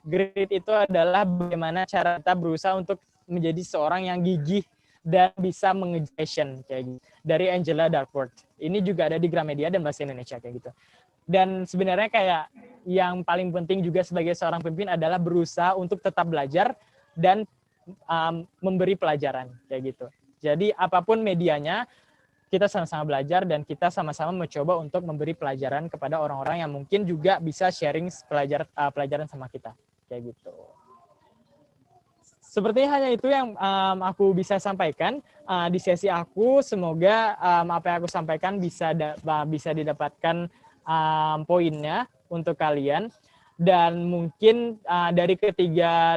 Grit itu adalah bagaimana cara kita berusaha untuk menjadi seorang yang gigih dan bisa mengejar passion kayak gitu. Dari Angela Duckworth. Ini juga ada di Gramedia dan bahasa Indonesia kayak gitu. Dan sebenarnya kayak yang paling penting juga sebagai seorang pemimpin adalah berusaha untuk tetap belajar dan memberi pelajaran kayak gitu. Jadi apapun medianya, kita sama-sama belajar dan kita sama-sama mencoba untuk memberi pelajaran kepada orang-orang yang mungkin juga bisa sharing pelajaran sama kita. Kayak gitu. sepertinya hanya itu yang aku bisa sampaikan di sesi aku. Semoga apa yang aku sampaikan bisa didapatkan poinnya untuk kalian. Dan mungkin dari ketiga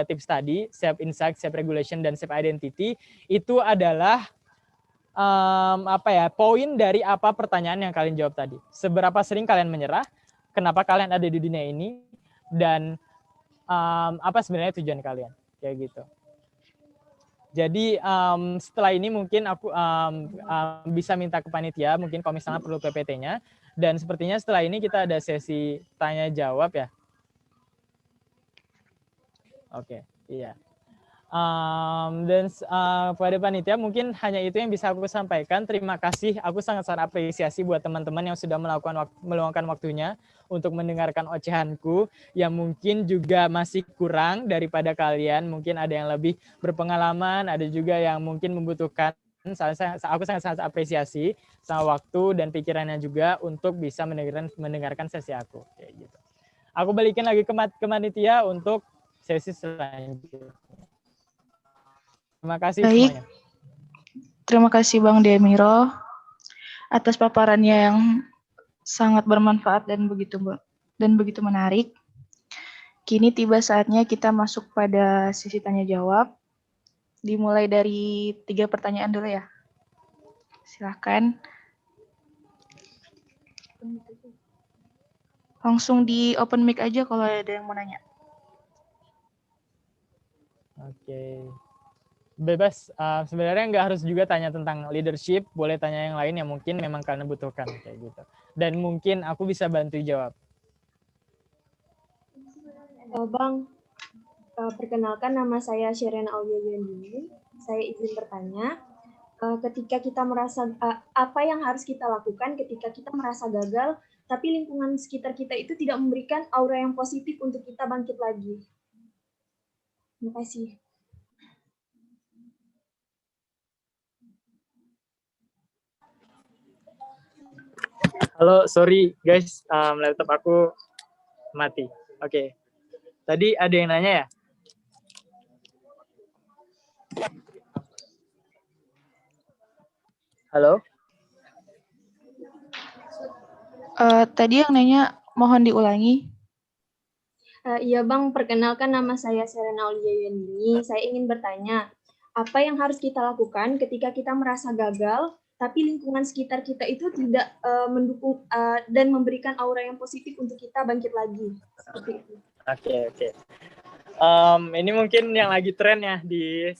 tips tadi, self insight, self regulation, dan self identity, itu adalah poin dari apa pertanyaan yang kalian jawab tadi. Seberapa sering kalian menyerah, kenapa kalian ada di dunia ini, dan apa sebenarnya tujuan kalian, kayak gitu. Jadi setelah ini mungkin aku bisa minta ke panitia, mungkin kalau misalnya perlu PPT-nya, dan sepertinya setelah ini kita ada sesi tanya jawab ya. Oke, iya. Dan pada panitia mungkin hanya itu yang bisa aku sampaikan. Terima kasih, aku sangat-sangat apresiasi buat teman-teman yang sudah meluangkan waktunya untuk mendengarkan ocehanku, yang mungkin juga masih kurang daripada kalian. Mungkin ada yang lebih berpengalaman, ada juga yang mungkin membutuhkan. Aku sangat-sangat apresiasi sama waktu dan pikirannya juga untuk bisa mendengarkan sesi aku. Kayak gitu. Aku balikin lagi ke panitia untuk sesi selanjutnya. Terima kasih Baik. semuanya. Terima kasih Bang Demiro atas paparannya yang sangat bermanfaat dan begitu menarik. Kini tiba saatnya kita masuk pada sesi tanya jawab. Dimulai dari 3 pertanyaan dulu ya. Silakan. Langsung di open mic aja kalau ada yang mau nanya. Oke. Bebas, sebenarnya nggak harus juga tanya tentang leadership, boleh tanya yang lain yang mungkin memang kalian butuhkan, kayak gitu. Dan mungkin aku bisa bantu jawab. Bang, perkenalkan nama saya Sherena Auliandini. Saya izin bertanya, ketika kita merasa apa yang harus kita lakukan ketika kita merasa gagal, tapi lingkungan sekitar kita itu tidak memberikan aura yang positif untuk kita bangkit lagi. Terima kasih. Halo, sorry guys, laptop aku mati. Oke. Tadi ada yang nanya ya? Halo? Tadi yang nanya mohon diulangi. Iya Bang, perkenalkan nama saya Sherena Auliandini. Saya ingin bertanya, apa yang harus kita lakukan ketika kita merasa gagal, tapi lingkungan sekitar kita itu tidak mendukung dan memberikan aura yang positif untuk kita bangkit lagi. Seperti itu. Oke. Ini mungkin yang lagi tren ya di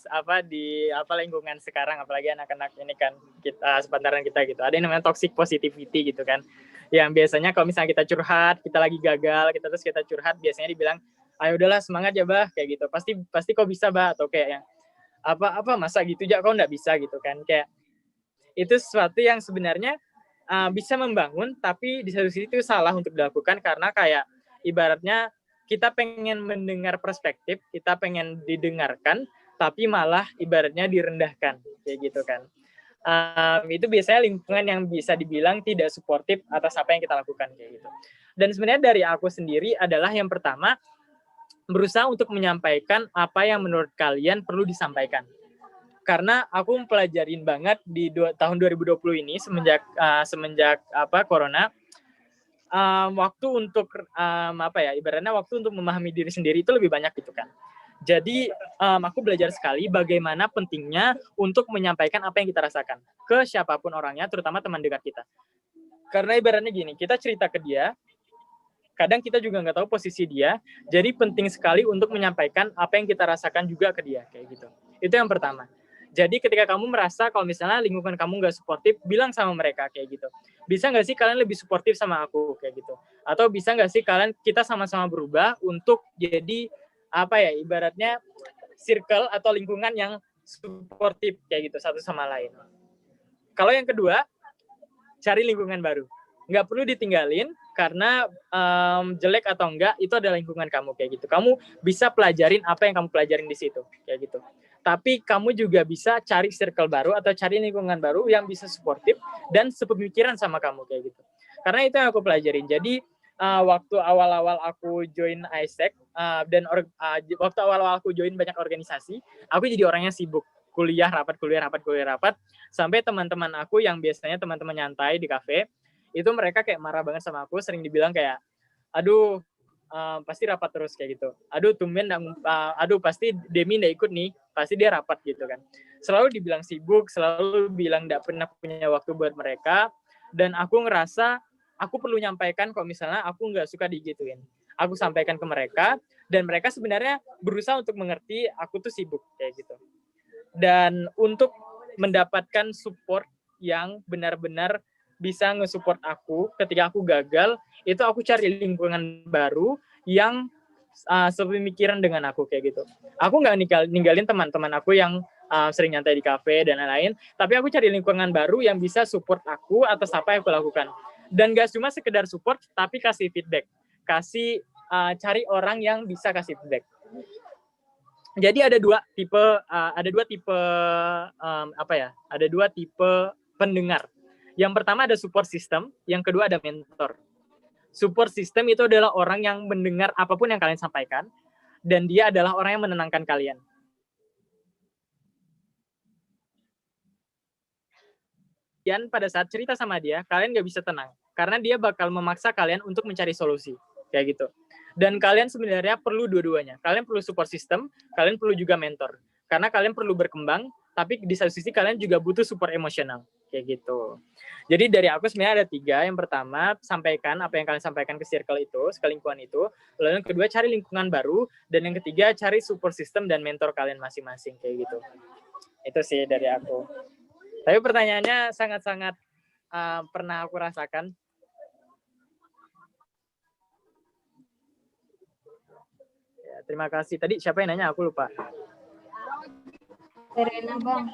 lingkungan sekarang, apalagi anak-anak ini kan kita sepantaran kita gitu. Ada yang namanya toxic positivity gitu kan. Yang biasanya kalau misalnya kita curhat, kita lagi gagal, kita curhat, biasanya dibilang, ayo udahlah semangat ya bah, kayak gitu. Pasti kok bisa bah, atau kayak yang apa masa gitu aja kok nggak bisa gitu kan. Kayak itu sesuatu yang sebenarnya bisa membangun, tapi di satu sisi itu salah untuk dilakukan karena kayak ibaratnya kita pengen mendengar perspektif, kita pengen didengarkan, tapi malah ibaratnya direndahkan, kayak gitu kan. Itu biasanya lingkungan yang bisa dibilang tidak suportif atas apa yang kita lakukan, kayak gitu. Dan sebenarnya dari aku sendiri adalah yang pertama, berusaha untuk menyampaikan apa yang menurut kalian perlu disampaikan. Karena aku mempelajarin banget di tahun 2020 ini semenjak corona, waktu untuk ibaratnya waktu untuk memahami diri sendiri itu lebih banyak gitu kan. Jadi aku belajar sekali bagaimana pentingnya untuk menyampaikan apa yang kita rasakan ke siapapun orangnya, terutama teman dekat kita. Karena ibaratnya gini, kita cerita ke dia, kadang kita juga nggak tahu posisi dia, jadi penting sekali untuk menyampaikan apa yang kita rasakan juga ke dia, kayak gitu. Itu yang pertama. Jadi ketika kamu merasa kalau misalnya lingkungan kamu nggak suportif, bilang sama mereka kayak gitu. Bisa nggak sih kalian lebih suportif sama aku kayak gitu? Atau bisa nggak sih kita sama-sama berubah untuk jadi ibaratnya circle atau lingkungan yang suportif kayak gitu satu sama lain. Kalau yang kedua, cari lingkungan baru. Nggak perlu ditinggalin karena jelek atau enggak itu adalah lingkungan kamu kayak gitu. Kamu bisa pelajarin apa yang kamu pelajarin di situ kayak gitu. Tapi kamu juga bisa cari circle baru atau cari lingkungan baru yang bisa suportif dan sepemikiran sama kamu kayak gitu. Karena itu yang aku pelajarin. Jadi waktu awal-awal aku join ISEC dan waktu awal-awal aku join banyak organisasi, aku jadi orangnya sibuk. Kuliah, rapat, sampai teman-teman aku yang biasanya teman-teman nyantai di kafe, itu mereka kayak marah banget sama aku, sering dibilang kayak, aduh, pasti rapat terus kayak gitu. Aduh, tumben, aduh pasti Demi nggak ikut nih, pasti dia rapat gitu kan. Selalu dibilang sibuk, selalu bilang nggak pernah punya waktu buat mereka, dan aku ngerasa aku perlu nyampaikan kalau misalnya aku nggak suka digituin. Aku sampaikan ke mereka, dan mereka sebenarnya berusaha untuk mengerti aku tuh sibuk kayak gitu. Dan untuk mendapatkan support yang benar-benar bisa nge-support aku ketika aku gagal, itu aku cari lingkungan baru yang sepemikiran dengan aku kayak gitu. Aku nggak ninggalin teman-teman aku yang sering nyantai di kafe dan lain-lain, tapi aku cari lingkungan baru yang bisa support aku atas apa yang aku lakukan. Dan nggak cuma sekedar support, tapi kasih feedback, cari orang yang bisa kasih feedback. Jadi ada dua tipe pendengar. Yang pertama ada support system, yang kedua ada mentor. Support system itu adalah orang yang mendengar apapun yang kalian sampaikan, dan dia adalah orang yang menenangkan kalian. Dan pada saat cerita sama dia, kalian nggak bisa tenang, karena dia bakal memaksa kalian untuk mencari solusi, kayak gitu. Dan kalian sebenarnya perlu dua-duanya. Kalian perlu support system, kalian perlu juga mentor. Karena kalian perlu berkembang, tapi di satu sisi kalian juga butuh support emosional. Kayak gitu. Jadi dari aku sebenarnya ada 3. Yang pertama, sampaikan apa yang kalian sampaikan ke circle itu, ke lingkungan itu. Lalu yang kedua, cari lingkungan baru. Dan yang ketiga, cari support system dan mentor kalian masing-masing. Kayak gitu. Itu sih dari aku. Tapi pertanyaannya sangat-sangat pernah aku rasakan. Terima kasih. Tadi siapa yang nanya? Aku lupa. Serena, Bang.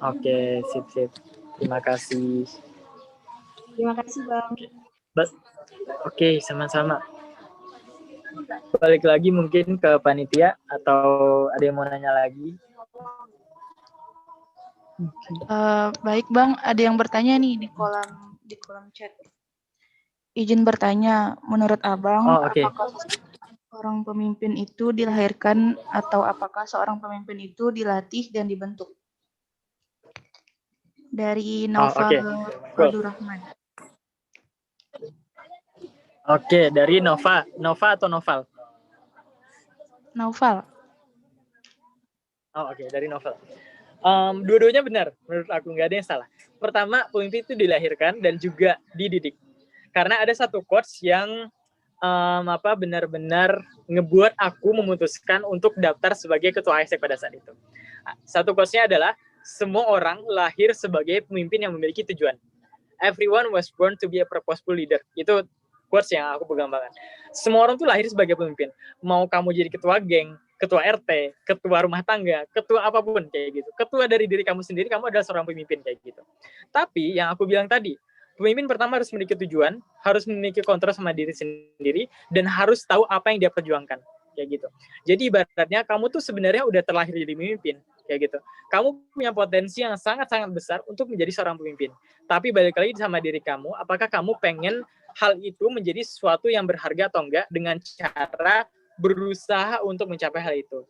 Oke, sip. Terima kasih. Terima kasih, Bang. Oke, sama-sama. Balik lagi mungkin ke panitia atau ada yang mau nanya lagi? Baik, Bang. Ada yang bertanya nih di kolom chat. Izin bertanya, menurut Abang, apakah seorang pemimpin itu dilahirkan atau apakah seorang pemimpin itu dilatih dan dibentuk? Dari Noval Abdurrahman. Oke, dari Nova atau Noval? Noval. Oke, dari Noval. Dua-duanya benar, menurut aku nggak ada yang salah. Pertama, pemimpin itu dilahirkan dan juga dididik. Karena ada satu quotes yang benar-benar ngebuat aku memutuskan untuk daftar sebagai ketua ISEC pada saat itu. Satu quotes-nya adalah, semua orang lahir sebagai pemimpin yang memiliki tujuan. Everyone was born to be a purposeful leader. Itu quotes yang aku pegang banget. Semua orang tuh lahir sebagai pemimpin. Mau kamu jadi ketua geng, ketua RT, ketua rumah tangga, ketua apapun kayak gitu. Ketua dari diri kamu sendiri, kamu adalah seorang pemimpin kayak gitu. Tapi yang aku bilang tadi, pemimpin pertama harus memiliki tujuan, harus memiliki kontrol sama diri sendiri, dan harus tahu apa yang dia perjuangkan, kayak gitu. Jadi ibaratnya kamu tuh sebenarnya udah terlahir jadi pemimpin, kayak gitu. Kamu punya potensi yang sangat-sangat besar untuk menjadi seorang pemimpin. Tapi balik lagi sama diri kamu, apakah kamu pengen hal itu menjadi sesuatu yang berharga atau enggak dengan cara berusaha untuk mencapai hal itu.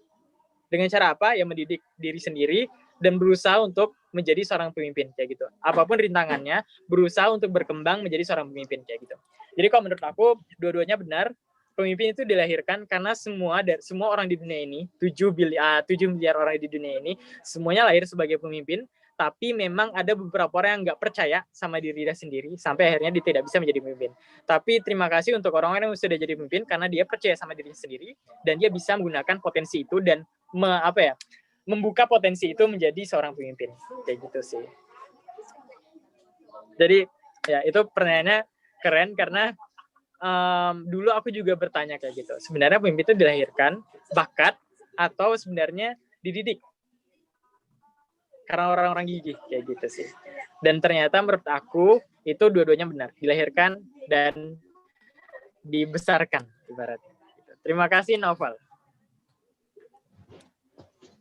Dengan cara apa? Ya mendidik diri sendiri dan berusaha untuk menjadi seorang pemimpin kayak gitu. Apapun rintangannya, berusaha untuk berkembang menjadi seorang pemimpin kayak gitu. Jadi kalau menurut aku dua-duanya benar. Pemimpin itu dilahirkan karena semua orang di dunia ini, 7 miliar orang di dunia ini, semuanya lahir sebagai pemimpin, tapi memang ada beberapa orang yang nggak percaya sama diri dia sendiri, sampai akhirnya dia tidak bisa menjadi pemimpin. Tapi terima kasih untuk orang-orang yang sudah jadi pemimpin, karena dia percaya sama dirinya sendiri, dan dia bisa menggunakan potensi itu dan membuka potensi itu menjadi seorang pemimpin. Kayak gitu sih. Jadi ya itu pertanyaannya keren karena dulu aku juga bertanya kayak gitu. Sebenarnya pemimpin itu dilahirkan, bakat, atau sebenarnya dididik? Karena orang-orang gigih kayak gitu sih. Dan ternyata menurut aku itu dua-duanya benar, dilahirkan dan dibesarkan ibaratnya. Terima kasih Noval.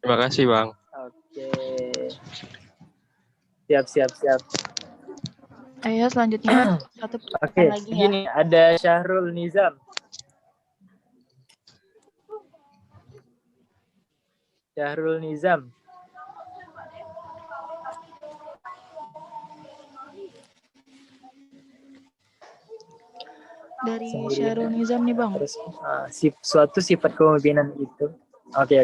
Terima kasih Bang. Oke. Siap. Ayo selanjutnya satu Oke, pertanyaan lagi ya. gini, ada Syahrul Nizam. Syahrul Nizam. Dari Sendiri. Syahrul Nizam nih Bang. Terus suatu sifat kepemimpinan itu. Oke.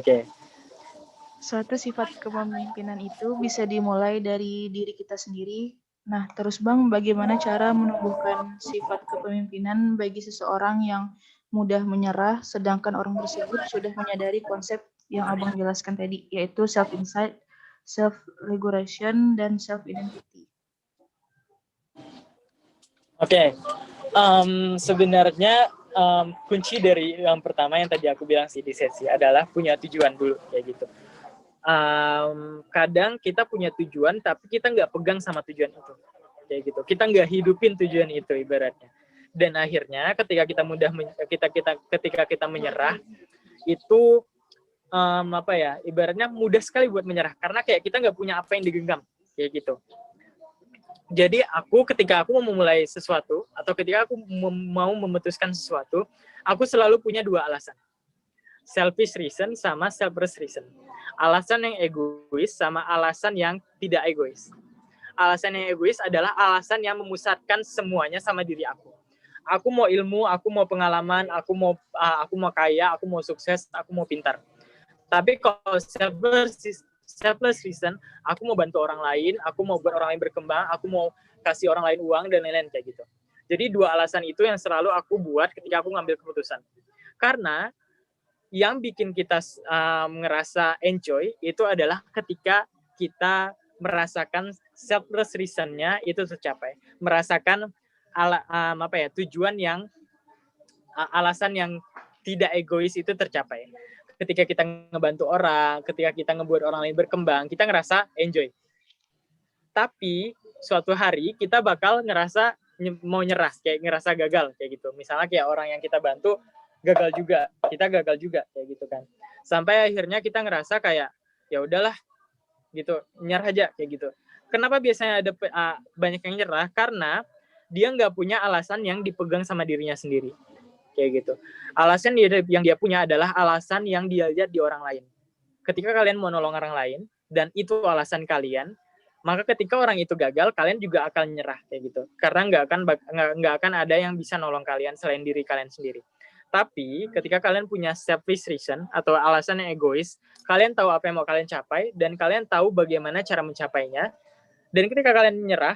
Suatu sifat kepemimpinan itu bisa dimulai dari diri kita sendiri. Nah, terus Bang, bagaimana cara menumbuhkan sifat kepemimpinan bagi seseorang yang mudah menyerah, sedangkan orang tersebut sudah menyadari konsep yang Abang jelaskan tadi, yaitu self-insight, self-regulation, dan self-identity. Oke. Sebenarnya kunci dari yang pertama yang tadi aku bilang sih di sesi adalah punya tujuan dulu kayak gitu. Kadang kita punya tujuan tapi kita nggak pegang sama tujuan itu kayak gitu, kita nggak hidupin tujuan itu ibaratnya, dan akhirnya ketika kita menyerah itu ibaratnya mudah sekali buat menyerah karena kayak kita nggak punya apa yang digenggam kayak gitu. Jadi ketika aku mau memulai sesuatu atau ketika aku mau memutuskan sesuatu, aku selalu punya dua alasan. Selfish reason sama selfless reason. Alasan yang egois sama alasan yang tidak egois. Alasan yang egois adalah alasan yang memusatkan semuanya sama diri aku. Aku mau ilmu, aku mau pengalaman, aku mau kaya, aku mau sukses, aku mau pintar. Tapi kalau selfless reason, aku mau bantu orang lain, aku mau buat orang lain berkembang, aku mau kasih orang lain uang dan lain-lain kayak gitu. Jadi dua alasan itu yang selalu aku buat ketika aku ngambil keputusan. Karena yang bikin kita ngerasa enjoy itu adalah ketika kita merasakan selfless reason-nya itu tercapai, merasakan tujuan yang alasan yang tidak egois itu tercapai. Ketika kita ngebantu orang, ketika kita ngebuat orang lain berkembang, kita ngerasa enjoy. Tapi suatu hari kita bakal ngerasa mau nyerah, kayak ngerasa gagal kayak gitu. Misalnya kayak orang yang kita bantu gagal juga, kita gagal juga kayak gitu kan. Sampai akhirnya kita ngerasa kayak ya udahlah gitu, nyerah aja kayak gitu. Kenapa biasanya ada banyak yang nyerah? Karena dia nggak punya alasan yang dipegang sama dirinya sendiri kayak gitu. Alasan yang dia punya adalah alasan yang dia lihat di orang lain. Ketika kalian mau nolong orang lain dan itu alasan kalian, maka ketika orang itu gagal, kalian juga akan nyerah kayak gitu. Karena nggak akan ada yang bisa nolong kalian selain diri kalian sendiri. Tapi ketika kalian punya selfish reason atau alasan yang egois, kalian tahu apa yang mau kalian capai dan kalian tahu bagaimana cara mencapainya. Dan ketika kalian menyerah,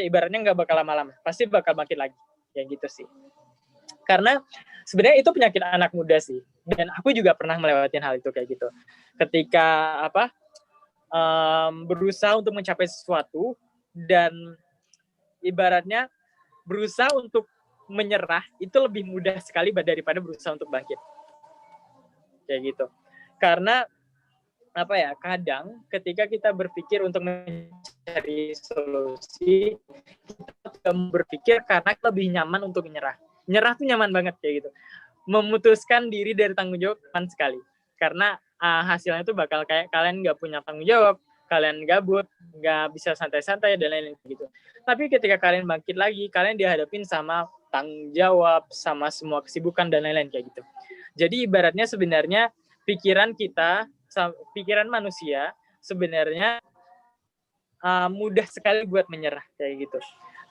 ibaratnya nggak bakal lama-lama, pasti bakal bangkit lagi, kayak gitu sih. Karena sebenarnya itu penyakit anak muda sih, dan aku juga pernah melewati hal itu kayak gitu. Ketika berusaha untuk mencapai sesuatu dan ibaratnya berusaha untuk menyerah itu lebih mudah sekali daripada berusaha untuk bangkit. Kayak gitu. Karena kadang ketika kita berpikir untuk mencari solusi, kita berpikir karena lebih nyaman untuk menyerah. Nyerah tuh nyaman banget kayak gitu. Memutuskan diri dari tanggung jawab nyaman sekali. Karena hasilnya tuh bakal kayak kalian nggak punya tanggung jawab, kalian gabut, nggak bisa santai-santai dan lain-lain gitu. Tapi ketika kalian bangkit lagi, kalian dihadapin sama tanggung jawab, sama semua kesibukan dan lain-lain kayak gitu. Jadi ibaratnya sebenarnya pikiran manusia sebenarnya mudah sekali buat menyerah kayak gitu.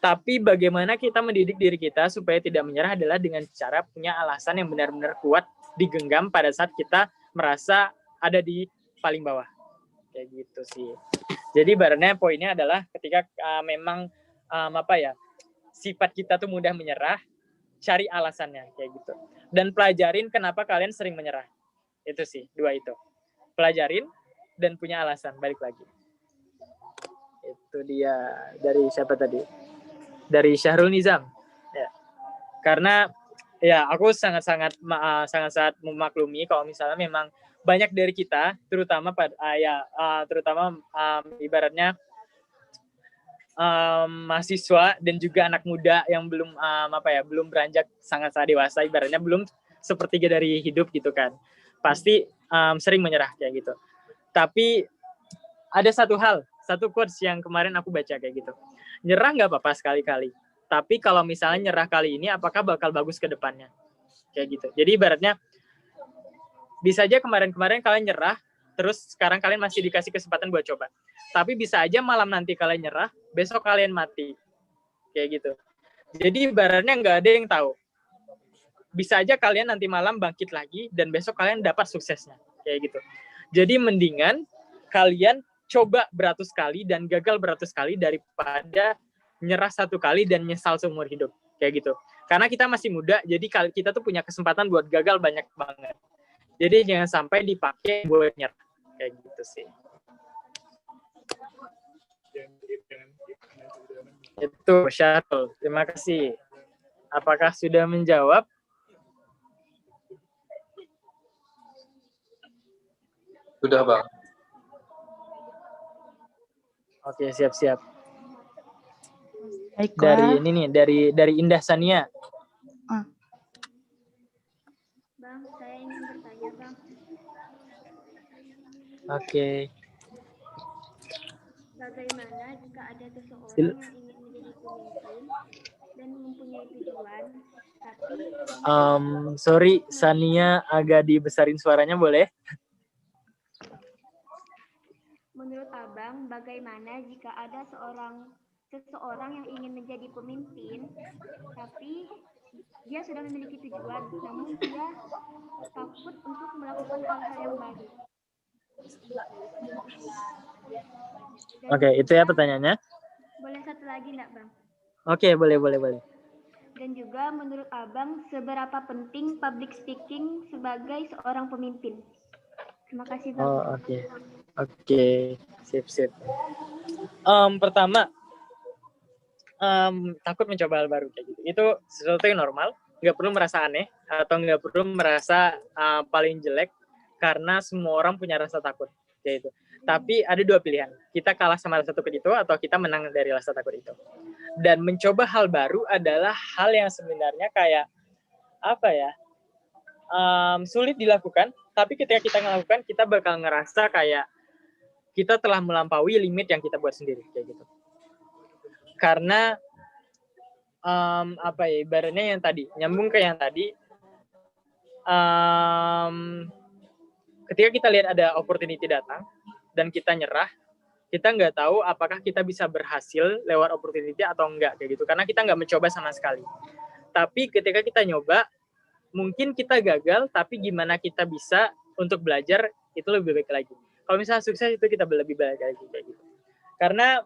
Tapi bagaimana kita mendidik diri kita supaya tidak menyerah adalah dengan cara punya alasan yang benar-benar kuat digenggam pada saat kita merasa ada di paling bawah. Kayak gitu sih. Jadi ibaratnya poinnya adalah ketika memang sifat kita tuh mudah menyerah, cari alasannya kayak gitu. Dan pelajarin kenapa kalian sering menyerah. Itu sih, dua itu. Pelajarin dan punya alasan, balik lagi. Itu dia dari siapa tadi? Dari Syahrul Nizam. Ya. Karena ya aku sangat-sangat memaklumi kalau misalnya memang banyak dari kita, terutama ibaratnya mahasiswa dan juga anak muda yang belum belum beranjak sangat dewasa, ibaratnya belum sepertiga dari hidup gitu kan, pasti sering menyerah kayak gitu. Tapi ada satu quotes yang kemarin aku baca kayak gitu, Nyerah nggak apa-apa sekali-kali. Tapi kalau misalnya nyerah kali ini, apakah bakal bagus ke depannya? Kayak gitu. Jadi ibaratnya, bisa aja kemarin-kemarin kalian nyerah, terus sekarang kalian masih dikasih kesempatan buat coba. Tapi bisa aja malam nanti kalian nyerah, besok kalian mati. Kayak gitu. Jadi ibaratnya nggak ada yang tahu. Bisa aja kalian nanti malam bangkit lagi, dan besok kalian dapat suksesnya. Kayak gitu. Jadi mendingan kalian coba beratus kali dan gagal beratus kali daripada nyerah satu kali dan nyesal seumur hidup. Kayak gitu. Karena kita masih muda, jadi kita tuh punya kesempatan buat gagal banyak banget. Jadi jangan sampai dipakai buat nyerah. Kayak gitu sih. Itu Syarul. Terima kasih. Apakah sudah menjawab? Sudah, Bang. Oke, siap-siap. Baiklah. Dari ini nih, dari Indah Sania. Bang, saya ingin bertanya, Bang. Oke. Bagaimana jika ada seseorang Sil- yang ingin menjadi pemimpin dan mempunyai tujuan, tapi Sorry, Sania agak dibesarin suaranya boleh? menurut Abang, bagaimana jika ada seseorang yang ingin menjadi pemimpin, tapi dia sudah memiliki tujuan, namun dia takut untuk melakukan hal-hal yang baru. Oke, itu ya pertanyaannya. Boleh satu lagi enggak, Bang? Oke, boleh. Dan juga menurut Abang, seberapa penting public speaking sebagai seorang pemimpin? Terima kasih, Bang. Oh, oke. Sip. Pertama, takut mencoba hal baru kayak gitu. Itu sesuatu yang normal, nggak perlu merasa aneh atau nggak perlu merasa paling jelek karena semua orang punya rasa takut kayak itu. Tapi ada dua pilihan, kita kalah sama rasa takut itu atau kita menang dari rasa takut itu. Dan mencoba hal baru adalah hal yang sebenarnya kayak apa ya, sulit dilakukan. Tapi ketika kita melakukan, kita bakal ngerasa kayak kita telah melampaui limit yang kita buat sendiri kayak gitu. Karena apa ya, ibaratnya yang tadi nyambung ke yang tadi, ketika kita lihat ada opportunity datang dan kita nyerah, kita nggak tahu apakah kita bisa berhasil lewat opportunity atau enggak kayak gitu, karena kita nggak mencoba sama sekali. Tapi ketika kita nyoba, mungkin kita gagal, tapi gimana kita bisa untuk belajar itu lebih baik lagi. Kalau misalnya sukses itu kita lebih baik lagi kayak gitu. Karena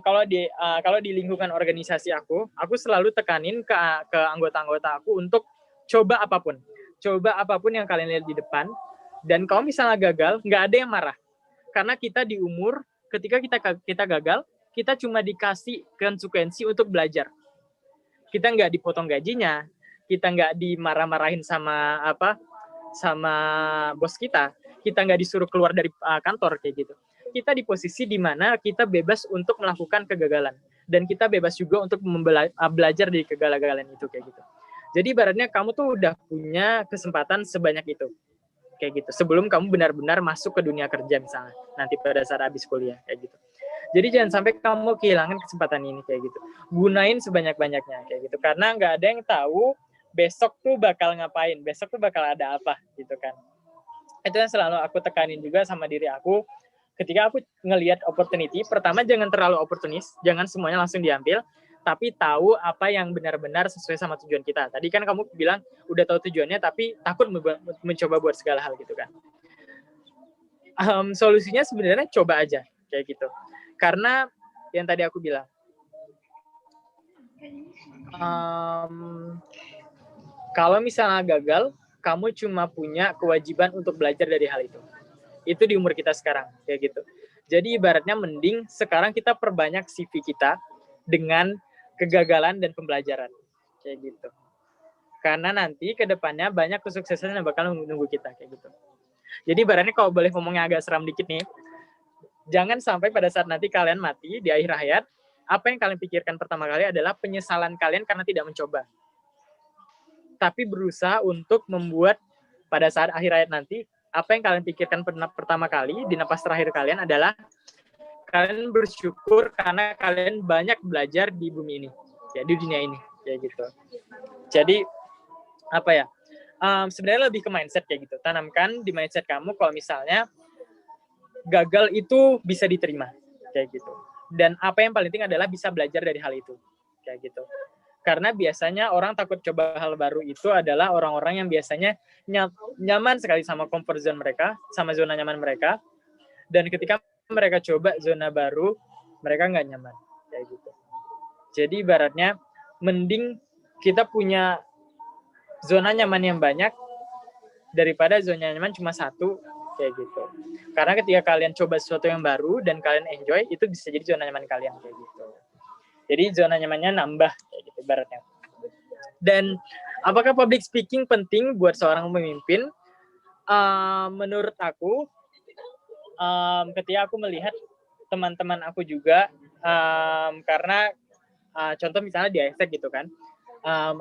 kalau di lingkungan organisasi aku selalu tekanin ke anggota-anggota aku untuk coba apapun yang kalian lihat di depan. Dan kalau misalnya gagal, nggak ada yang marah. Karena kita di umur, ketika kita gagal, kita cuma dikasih konsekuensi untuk belajar. Kita nggak dipotong gajinya, kita nggak dimarah-marahin sama bos kita nggak disuruh keluar dari kantor kayak gitu. Kita di posisi di mana kita bebas untuk melakukan kegagalan, dan kita bebas juga untuk belajar dari kegagalan itu kayak gitu. Jadi ibaratnya kamu tuh udah punya kesempatan sebanyak itu kayak gitu, sebelum kamu benar-benar masuk ke dunia kerja misalnya nanti pada saat habis kuliah kayak gitu. Jadi jangan sampai kamu kehilangan kesempatan ini kayak gitu. Gunain sebanyak-banyaknya kayak gitu, karena nggak ada yang tahu besok tuh bakal ngapain, besok tuh bakal ada apa gitu kan. Itu yang selalu aku tekanin juga sama diri aku. Ketika aku ngelihat opportunity, pertama jangan terlalu oportunis, jangan semuanya langsung diambil, tapi tahu apa yang benar-benar sesuai sama tujuan kita. Tadi kan kamu bilang udah tahu tujuannya, tapi takut mencoba buat segala hal gitu kan. Solusinya sebenarnya coba aja kayak gitu. Karena yang tadi aku bilang, kalau misalnya gagal, kamu cuma punya kewajiban untuk belajar dari hal itu. Itu di umur kita sekarang kayak gitu. Jadi ibaratnya mending sekarang kita perbanyak CV kita dengan kegagalan dan pembelajaran kayak gitu. Karena nanti ke depannya banyak kesuksesan yang bakal menunggu kita kayak gitu. Jadi ibaratnya kalau boleh ngomongnya agak seram dikit nih, jangan sampai pada saat nanti kalian mati di akhir hayat, apa yang kalian pikirkan pertama kali adalah penyesalan kalian karena tidak mencoba. Tapi berusaha untuk membuat pada saat akhir hayat nanti, apa yang kalian pikirkan pertama kali di napas terakhir kalian adalah kalian bersyukur karena kalian banyak belajar di bumi ini, ya di dunia ini, kayak gitu. Jadi apa ya? Sebenarnya lebih ke mindset kayak gitu. Tanamkan di mindset kamu kalau misalnya gagal itu bisa diterima, kayak gitu. Dan apa yang paling penting adalah bisa belajar dari hal itu, kayak gitu. Karena biasanya orang takut coba hal baru itu adalah orang-orang yang biasanya nyaman sekali sama comfort zone mereka, sama zona nyaman mereka. Dan ketika mereka coba zona baru, mereka nggak nyaman, kayak gitu. Jadi ibaratnya mending kita punya zona nyaman yang banyak daripada zona nyaman cuma satu, kayak gitu. Karena ketika kalian coba sesuatu yang baru dan kalian enjoy, itu bisa jadi zona nyaman kalian, kayak gitu. Jadi zona nyamannya nambah, kayak gitu ibaratnya. Dan apakah public speaking penting buat seorang pemimpin? Menurut aku, ketika aku melihat teman-teman aku juga, karena contoh misalnya di ISEC gitu kan,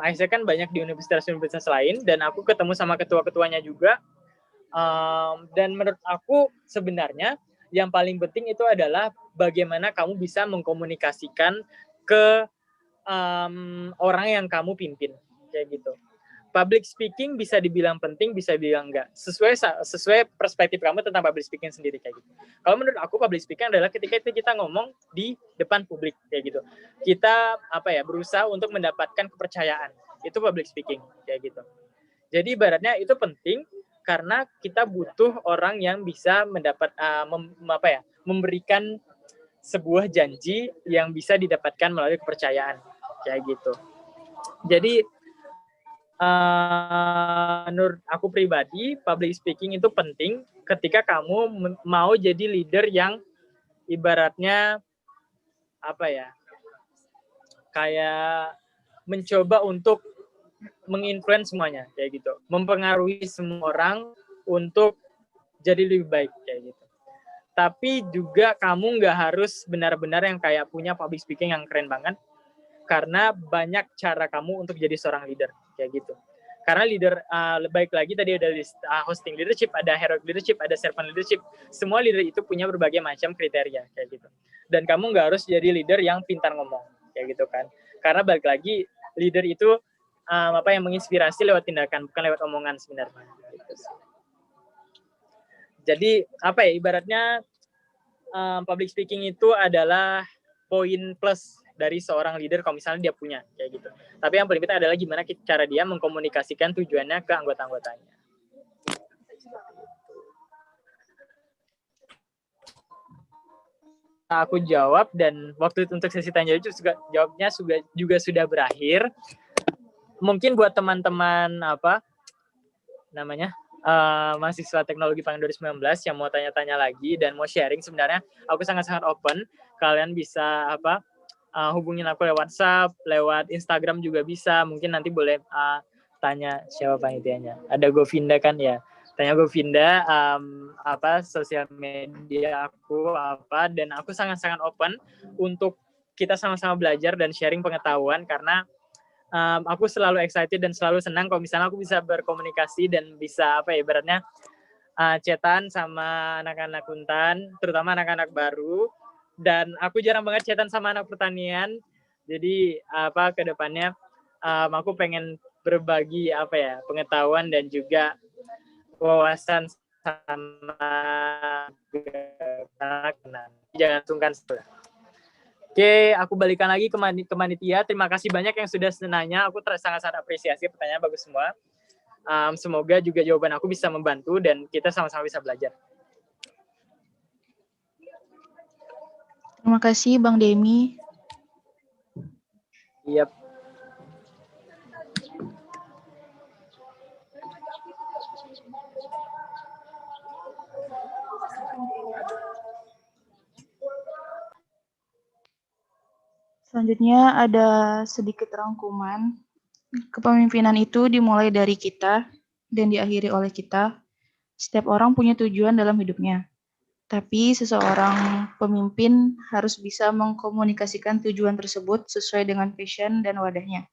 ISEC kan banyak di universitas-universitas lain, dan aku ketemu sama ketua-ketuanya juga, dan menurut aku sebenarnya yang paling penting itu adalah bagaimana kamu bisa mengkomunikasikan ke orang yang kamu pimpin, kayak gitu. Public speaking bisa dibilang penting, bisa dibilang enggak. Sesuai perspektif kamu tentang public speaking sendiri, kayak gitu. Kalau menurut aku public speaking adalah ketika itu kita ngomong di depan publik, kayak gitu. Kita berusaha untuk mendapatkan kepercayaan. Itu public speaking, kayak gitu. Jadi ibaratnya itu penting karena kita butuh orang yang bisa memberikan sebuah janji yang bisa didapatkan melalui kepercayaan, kayak gitu. Jadi menurut aku pribadi, public speaking itu penting ketika kamu mau jadi leader yang ibaratnya kayak mencoba untuk menginfluence semuanya, kayak gitu, mempengaruhi semua orang untuk jadi lebih baik, kayak gitu. Tapi juga kamu nggak harus benar-benar yang kayak punya public speaking yang keren banget, karena banyak cara kamu untuk jadi seorang leader, kayak gitu. Karena leader, baik lagi tadi ada hosting leadership, ada heroic leadership, ada servant leadership. Semua leader itu punya berbagai macam kriteria, kayak gitu. Dan kamu nggak harus jadi leader yang pintar ngomong, kayak gitu kan. Karena balik lagi, leader itu yang menginspirasi lewat tindakan, bukan lewat omongan sebenarnya. Gitu. Jadi ibaratnya public speaking itu adalah poin plus dari seorang leader kalau misalnya dia punya, kayak gitu. Tapi yang paling penting adalah gimana cara dia mengkomunikasikan tujuannya ke anggota-anggotanya. Aku jawab, dan waktu untuk sesi tanya jawabnya juga sudah berakhir. Mungkin buat teman-teman mahasiswa teknologi Pangan 2019 yang mau tanya-tanya lagi dan mau sharing, sebenarnya aku sangat-sangat open. Kalian bisa hubungin aku lewat WhatsApp, lewat Instagram juga bisa. Mungkin nanti boleh tanya siapa panitianya. Ada Govinda kan ya. Tanya Govinda sosial media aku dan aku sangat-sangat open untuk kita sama-sama belajar dan sharing pengetahuan, karena aku selalu excited dan selalu senang kalau misalnya aku bisa berkomunikasi dan bisa ibaratnya chatan sama anak-anak Untan, terutama anak-anak baru. Dan aku jarang banget chatan sama anak pertanian. Jadi ke depannya aku pengen berbagi pengetahuan dan juga wawasan sama anak-anak. Jangan sungkan. Oke, aku balikan lagi ke panitia. Terima kasih banyak yang sudah nanya. Aku sangat-sangat apresiasi, pertanyaan bagus semua. Semoga juga jawaban aku bisa membantu dan kita sama-sama bisa belajar. Terima kasih Bang Demi. Yep. Selanjutnya ada sedikit rangkuman. Kepemimpinan itu dimulai dari kita dan diakhiri oleh kita. Setiap orang punya tujuan dalam hidupnya. Tapi seseorang pemimpin harus bisa mengkomunikasikan tujuan tersebut sesuai dengan passion dan wadahnya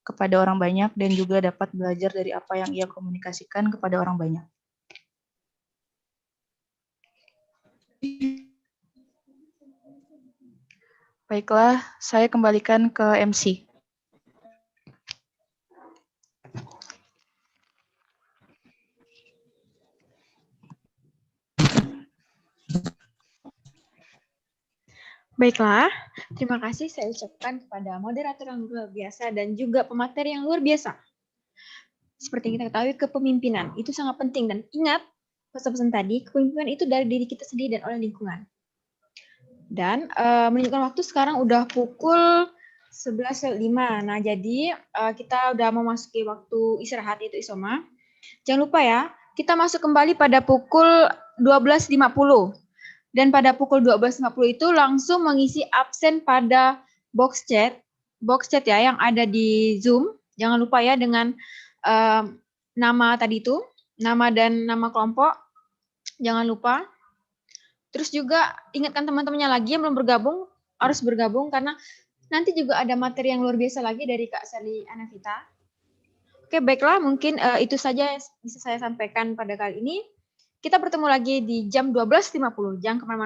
kepada orang banyak, dan juga dapat belajar dari apa yang ia komunikasikan kepada orang banyak. Baiklah, saya kembalikan ke MC. Baiklah, terima kasih saya ucapkan kepada moderator yang luar biasa dan juga pemateri yang luar biasa. Seperti yang kita ketahui, kepemimpinan itu sangat penting, dan ingat pesan-pesan tadi, kepemimpinan itu dari diri kita sendiri dan oleh lingkungan. Dan menunjukkan waktu sekarang udah pukul 11.05. Nah, jadi kita udah memasuki waktu istirahat, yaitu isoma. Jangan lupa ya, kita masuk kembali pada pukul 12.50. Dan pada pukul 12.50 itu langsung mengisi absen pada box chat ya yang ada di Zoom. Jangan lupa ya dengan nama tadi itu, nama dan nama kelompok. Jangan lupa. Terus juga ingatkan teman-temannya lagi yang belum bergabung, harus bergabung karena nanti juga ada materi yang luar biasa lagi dari Kak Sally Anavita. Oke, baiklah, mungkin itu saja yang bisa saya sampaikan pada kali ini. Kita bertemu lagi di jam 12.50. Jangan kemana-mana.